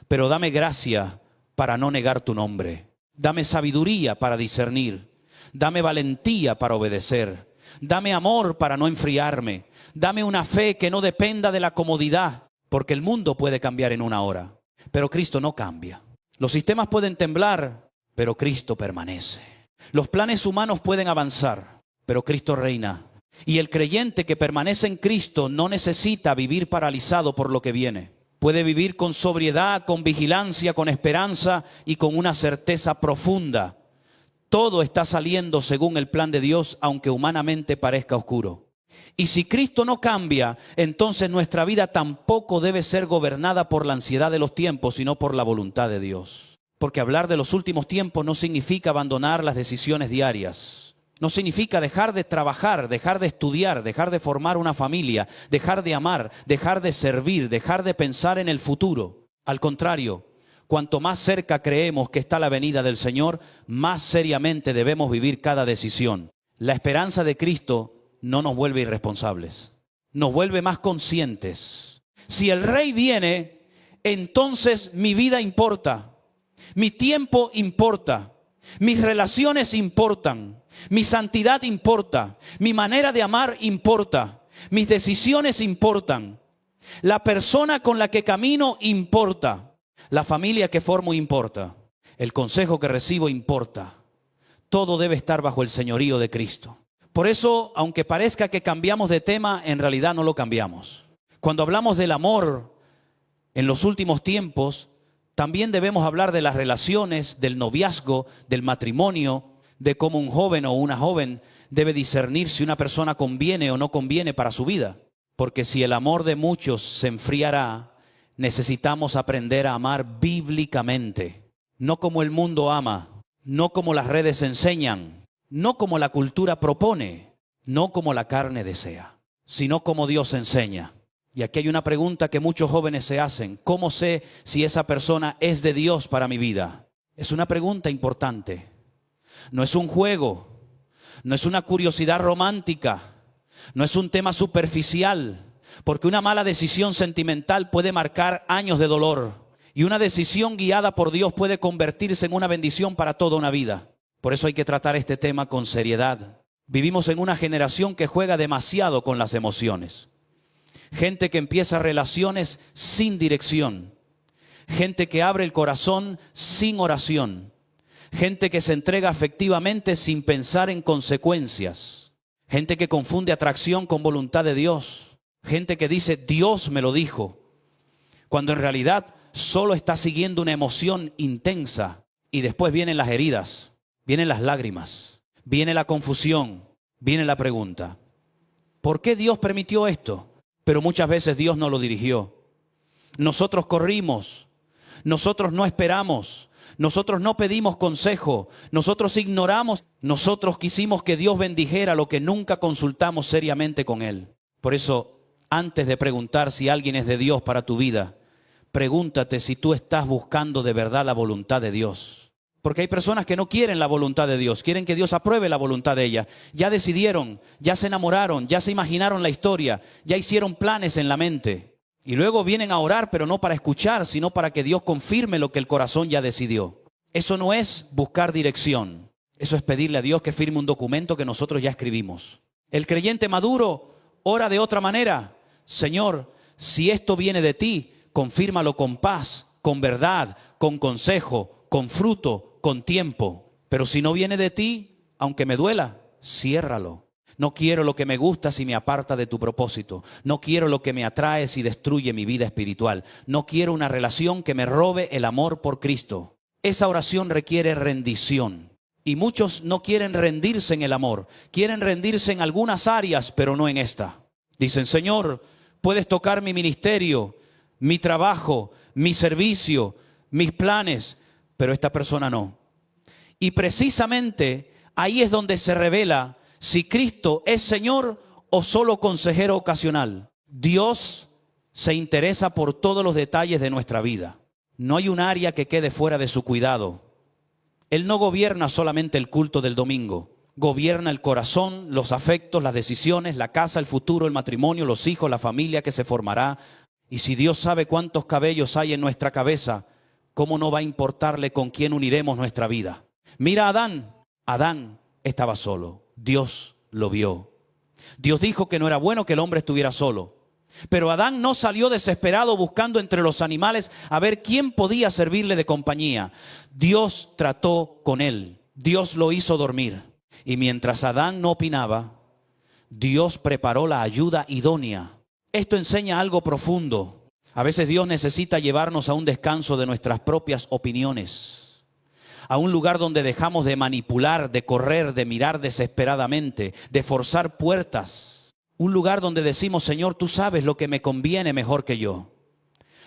pero dame gracia para no negar tu nombre. Dame sabiduría para discernir. Dame valentía para obedecer. Dame amor para no enfriarme. Dame una fe que no dependa de la comodidad, porque el mundo puede cambiar en una hora, pero Cristo no cambia. Los sistemas pueden temblar, pero Cristo permanece. Los planes humanos pueden avanzar, pero Cristo reina. Y el creyente que permanece en Cristo no necesita vivir paralizado por lo que viene. Puede vivir con sobriedad, con vigilancia, con esperanza y con una certeza profunda. Todo está saliendo según el plan de Dios, aunque humanamente parezca oscuro. Y si Cristo no cambia, entonces nuestra vida tampoco debe ser gobernada por la ansiedad de los tiempos, sino por la voluntad de Dios. Porque hablar de los últimos tiempos no significa abandonar las decisiones diarias. No significa dejar de trabajar, dejar de estudiar, dejar de formar una familia, dejar de amar, dejar de servir, dejar de pensar en el futuro. Al contrario, cuanto más cerca creemos que está la venida del Señor, más seriamente debemos vivir cada decisión. La esperanza de Cristo no nos vuelve irresponsables, nos vuelve más conscientes. Si el Rey viene, entonces mi vida importa, mi tiempo importa, mis relaciones importan, mi santidad importa, mi manera de amar importa, mis decisiones importan, la persona con la que camino importa, la familia que formo importa, el consejo que recibo importa. Todo debe estar bajo el señorío de Cristo. Por eso, aunque parezca que cambiamos de tema, en realidad no lo cambiamos. Cuando hablamos del amor en los últimos tiempos, también debemos hablar de las relaciones, del noviazgo, del matrimonio, de cómo un joven o una joven debe discernir si una persona conviene o no conviene para su vida. Porque si el amor de muchos se enfriará, necesitamos aprender a amar bíblicamente. No como el mundo ama, no como las redes enseñan, no como la cultura propone, no como la carne desea, sino como Dios enseña. Y aquí hay una pregunta que muchos jóvenes se hacen. ¿Cómo sé si esa persona es de Dios para mi vida? Es una pregunta importante. No es un juego, no es una curiosidad romántica, no es un tema superficial, porque una mala decisión sentimental puede marcar años de dolor y una decisión guiada por Dios puede convertirse en una bendición para toda una vida. Por eso hay que tratar este tema con seriedad. Vivimos en una generación que juega demasiado con las emociones. Gente que empieza relaciones sin dirección. Gente que abre el corazón sin oración. Gente que se entrega afectivamente sin pensar en consecuencias. Gente que confunde atracción con voluntad de Dios. Gente que dice, Dios me lo dijo, cuando en realidad solo está siguiendo una emoción intensa. Y después vienen las heridas, vienen las lágrimas, viene la confusión, viene la pregunta. ¿Por qué Dios permitió esto? Pero muchas veces Dios no lo dirigió. Nosotros corrimos, nosotros no esperamos, nosotros no pedimos consejo, nosotros ignoramos, nosotros quisimos que Dios bendijera lo que nunca consultamos seriamente con Él. Por eso, antes de preguntar si alguien es de Dios para tu vida, pregúntate si tú estás buscando de verdad la voluntad de Dios. Porque hay personas que no quieren la voluntad de Dios, quieren que Dios apruebe la voluntad de ellas. Ya decidieron, ya se enamoraron, ya se imaginaron la historia, ya hicieron planes en la mente. Y luego vienen a orar, pero no para escuchar, sino para que Dios confirme lo que el corazón ya decidió. Eso no es buscar dirección, eso es pedirle a Dios que firme un documento que nosotros ya escribimos. El creyente maduro ora de otra manera. Señor, si esto viene de ti, confírmalo con paz, con verdad, con consejo, con fruto, con tiempo. Pero si no viene de ti, aunque me duela, ciérralo. No quiero lo que me gusta si me aparta de tu propósito. No quiero lo que me atrae si destruye mi vida espiritual. No quiero una relación que me robe el amor por Cristo. Esa oración requiere rendición. Y muchos no quieren rendirse en el amor. Quieren rendirse en algunas áreas, pero no en esta. Dicen, Señor, puedes tocar mi ministerio, mi trabajo, mi servicio, mis planes, pero esta persona no. Y precisamente ahí es donde se revela si Cristo es Señor o solo consejero ocasional. Dios se interesa por todos los detalles de nuestra vida. No hay un área que quede fuera de su cuidado. Él no gobierna solamente el culto del domingo. Gobierna el corazón, los afectos, las decisiones, la casa, el futuro, el matrimonio, los hijos, la familia que se formará. Y si Dios sabe cuántos cabellos hay en nuestra cabeza, ¿cómo no va a importarle con quién uniremos nuestra vida? Mira a Adán. Adán estaba solo. Dios lo vio. Dios dijo que no era bueno que el hombre estuviera solo. Pero Adán no salió desesperado buscando entre los animales a ver quién podía servirle de compañía. Dios trató con él. Dios lo hizo dormir. Y mientras Adán no opinaba, Dios preparó la ayuda idónea. Esto enseña algo profundo. A veces Dios necesita llevarnos a un descanso de nuestras propias opiniones, a un lugar donde dejamos de manipular, de correr, de mirar desesperadamente, de forzar puertas. Un lugar donde decimos, Señor, tú sabes lo que me conviene mejor que yo.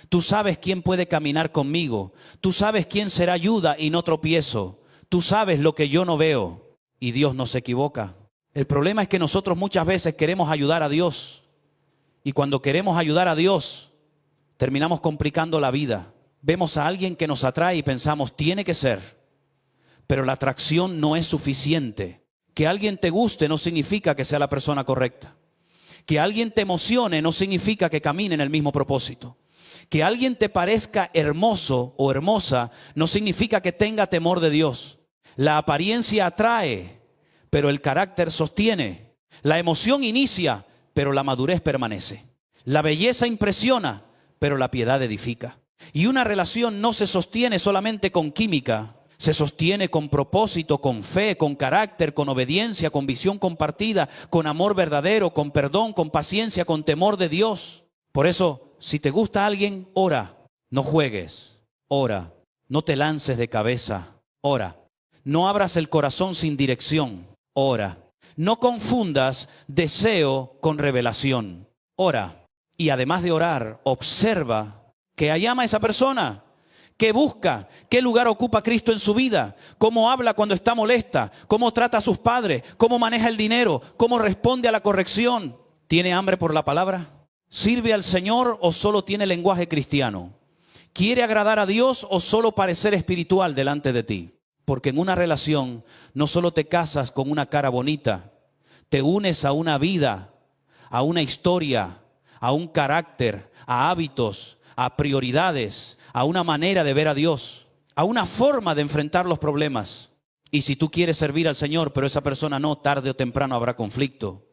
Tú sabes quién puede caminar conmigo. Tú sabes quién será ayuda y no tropiezo. Tú sabes lo que yo no veo. Y Dios no se equivoca. El problema es que nosotros muchas veces queremos ayudar a Dios. Y cuando queremos ayudar a Dios, terminamos complicando la vida. Vemos a alguien que nos atrae y pensamos, tiene que ser. Pero la atracción no es suficiente. Que alguien te guste no significa que sea la persona correcta. Que alguien te emocione no significa que camine en el mismo propósito. Que alguien te parezca hermoso o hermosa no significa que tenga temor de Dios. La apariencia atrae, pero el carácter sostiene. La emoción inicia, pero la madurez permanece. La belleza impresiona, pero la piedad edifica. Y una relación no se sostiene solamente con química. Se sostiene con propósito, con fe, con carácter, con obediencia, con visión compartida, con amor verdadero, con perdón, con paciencia, con temor de Dios. Por eso, si te gusta alguien, ora. No juegues, ora. No te lances de cabeza, ora. No abras el corazón sin dirección, ora. No confundas deseo con revelación, ora. Y además de orar, observa qué llama a esa persona. ¿Qué busca? ¿Qué lugar ocupa Cristo en su vida? ¿Cómo habla cuando está molesta? ¿Cómo trata a sus padres? ¿Cómo maneja el dinero? ¿Cómo responde a la corrección? ¿Tiene hambre por la palabra? ¿Sirve al Señor o solo tiene lenguaje cristiano? ¿Quiere agradar a Dios o solo parecer espiritual delante de ti? Porque en una relación no solo te casas con una cara bonita, te unes a una vida, a una historia, a un carácter, a hábitos, a prioridades, a una manera de ver a Dios, a una forma de enfrentar los problemas. Y si tú quieres servir al Señor, pero esa persona no, tarde o temprano habrá conflicto.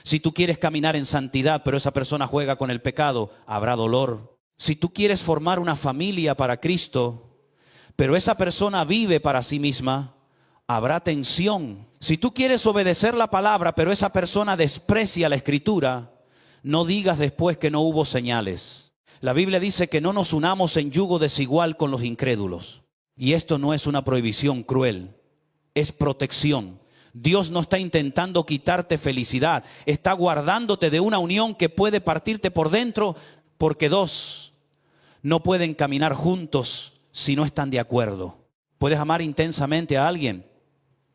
Si tú quieres caminar en santidad, pero esa persona juega con el pecado, habrá dolor. Si tú quieres formar una familia para Cristo, pero esa persona vive para sí misma, habrá tensión. Si tú quieres obedecer la palabra, pero esa persona desprecia la Escritura, no digas después que no hubo señales. La Biblia dice que no nos unamos en yugo desigual con los incrédulos. Y esto no es una prohibición cruel, es protección. Dios no está intentando quitarte felicidad, está guardándote de una unión que puede partirte por dentro, porque dos no pueden caminar juntos si no están de acuerdo. Puedes amar intensamente a alguien,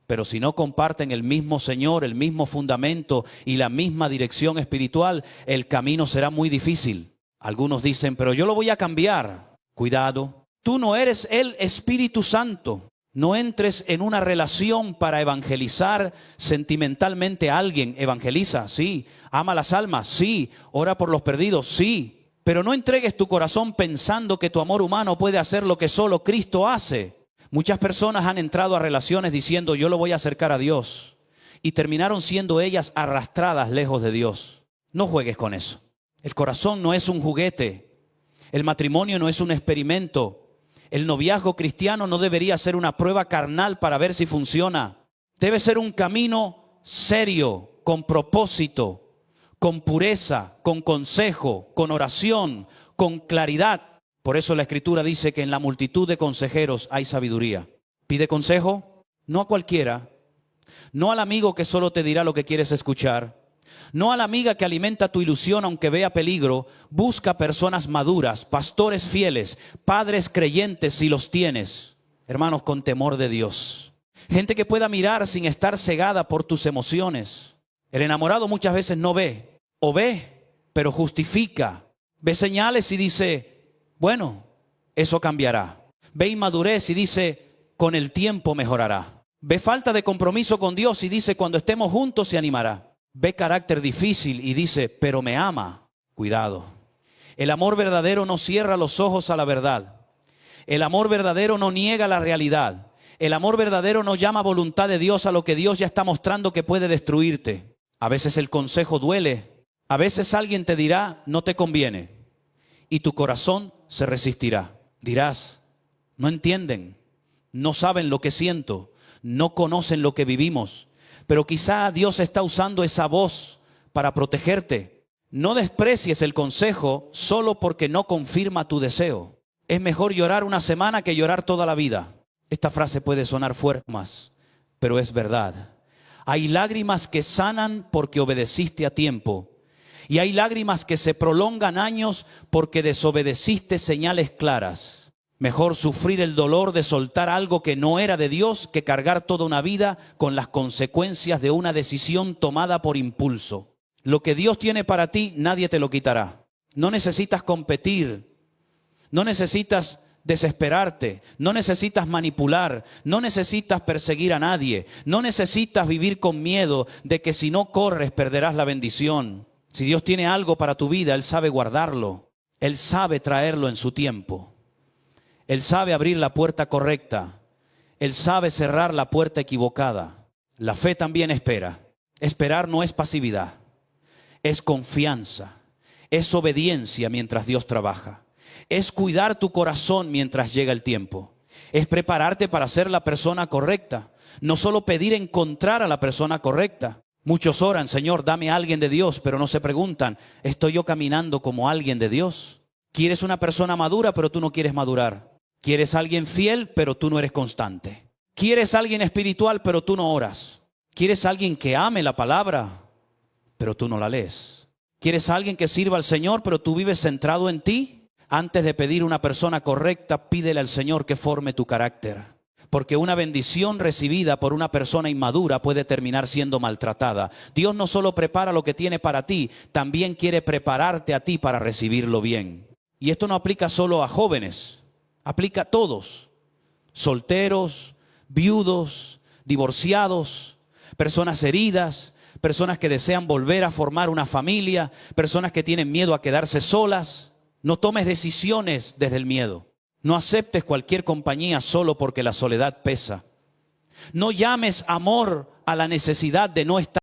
pero si no comparten el mismo Señor, el mismo fundamento y la misma dirección espiritual, el camino será muy difícil. Algunos dicen, pero yo lo voy a cambiar. Cuidado, tú no eres el Espíritu Santo. No entres en una relación para evangelizar sentimentalmente a alguien. Evangeliza, sí. Ama las almas, sí. Ora por los perdidos, sí. Pero no entregues tu corazón pensando que tu amor humano puede hacer lo que solo Cristo hace. Muchas personas han entrado a relaciones diciendo, yo lo voy a acercar a Dios. Y terminaron siendo ellas arrastradas lejos de Dios. No juegues con eso. El corazón no es un juguete. El matrimonio no es un experimento. El noviazgo cristiano no debería ser una prueba carnal para ver si funciona. Debe ser un camino serio, con propósito, con pureza, con consejo, con oración, con claridad. Por eso la Escritura dice que en la multitud de consejeros hay sabiduría. Pide consejo, no a cualquiera, no al amigo que solo te dirá lo que quieres escuchar. No a la amiga que alimenta tu ilusión aunque vea peligro. Busca personas maduras, pastores fieles, padres creyentes si los tienes. Hermanos, con temor de Dios. Gente que pueda mirar sin estar cegada por tus emociones. El enamorado muchas veces no ve, o ve, pero justifica. Ve señales y dice, bueno, eso cambiará. Ve inmadurez y dice, con el tiempo mejorará. Ve falta de compromiso con Dios y dice, cuando estemos juntos se animará. Ve carácter difícil y dice, pero me ama. Cuidado. El amor verdadero no cierra los ojos a la verdad. El amor verdadero no niega la realidad. El amor verdadero no llama voluntad de Dios a lo que Dios ya está mostrando que puede destruirte. A veces el consejo duele. A veces alguien te dirá, no te conviene. Y tu corazón se resistirá. Dirás, no entienden, no saben lo que siento, no conocen lo que vivimos. Pero quizá Dios está usando esa voz para protegerte. No desprecies el consejo solo porque no confirma tu deseo. Es mejor llorar una semana que llorar toda la vida. Esta frase puede sonar fuerte más, pero es verdad. Hay lágrimas que sanan porque obedeciste a tiempo. Y hay lágrimas que se prolongan años porque desobedeciste señales claras. Mejor sufrir el dolor de soltar algo que no era de Dios que cargar toda una vida con las consecuencias de una decisión tomada por impulso. Lo que Dios tiene para ti, nadie te lo quitará. No necesitas competir, no necesitas desesperarte, no necesitas manipular, no necesitas perseguir a nadie, no necesitas vivir con miedo de que si no corres perderás la bendición. Si Dios tiene algo para tu vida, Él sabe guardarlo, Él sabe traerlo en su tiempo. Él sabe abrir la puerta correcta. Él sabe cerrar la puerta equivocada. La fe también espera. Esperar no es pasividad. Es confianza. Es obediencia mientras Dios trabaja. Es cuidar tu corazón mientras llega el tiempo. Es prepararte para ser la persona correcta. No solo pedir encontrar a la persona correcta. Muchos oran, Señor, dame a alguien de Dios, pero no se preguntan, ¿estoy yo caminando como alguien de Dios? Quieres una persona madura, pero tú no quieres madurar. Quieres a alguien fiel, pero tú no eres constante. Quieres a alguien espiritual, pero tú no oras. Quieres a alguien que ame la palabra, pero tú no la lees. Quieres a alguien que sirva al Señor, pero tú vives centrado en ti. Antes de pedir una persona correcta, pídele al Señor que forme tu carácter. Porque una bendición recibida por una persona inmadura puede terminar siendo maltratada. Dios no solo prepara lo que tiene para ti, también quiere prepararte a ti para recibirlo bien. Y esto no aplica solo a jóvenes, aplica a todos. Solteros, viudos, divorciados, personas heridas, personas que desean volver a formar una familia, personas que tienen miedo a quedarse solas. No tomes decisiones desde el miedo. No aceptes cualquier compañía solo porque la soledad pesa. No llames amor a la necesidad de no estar.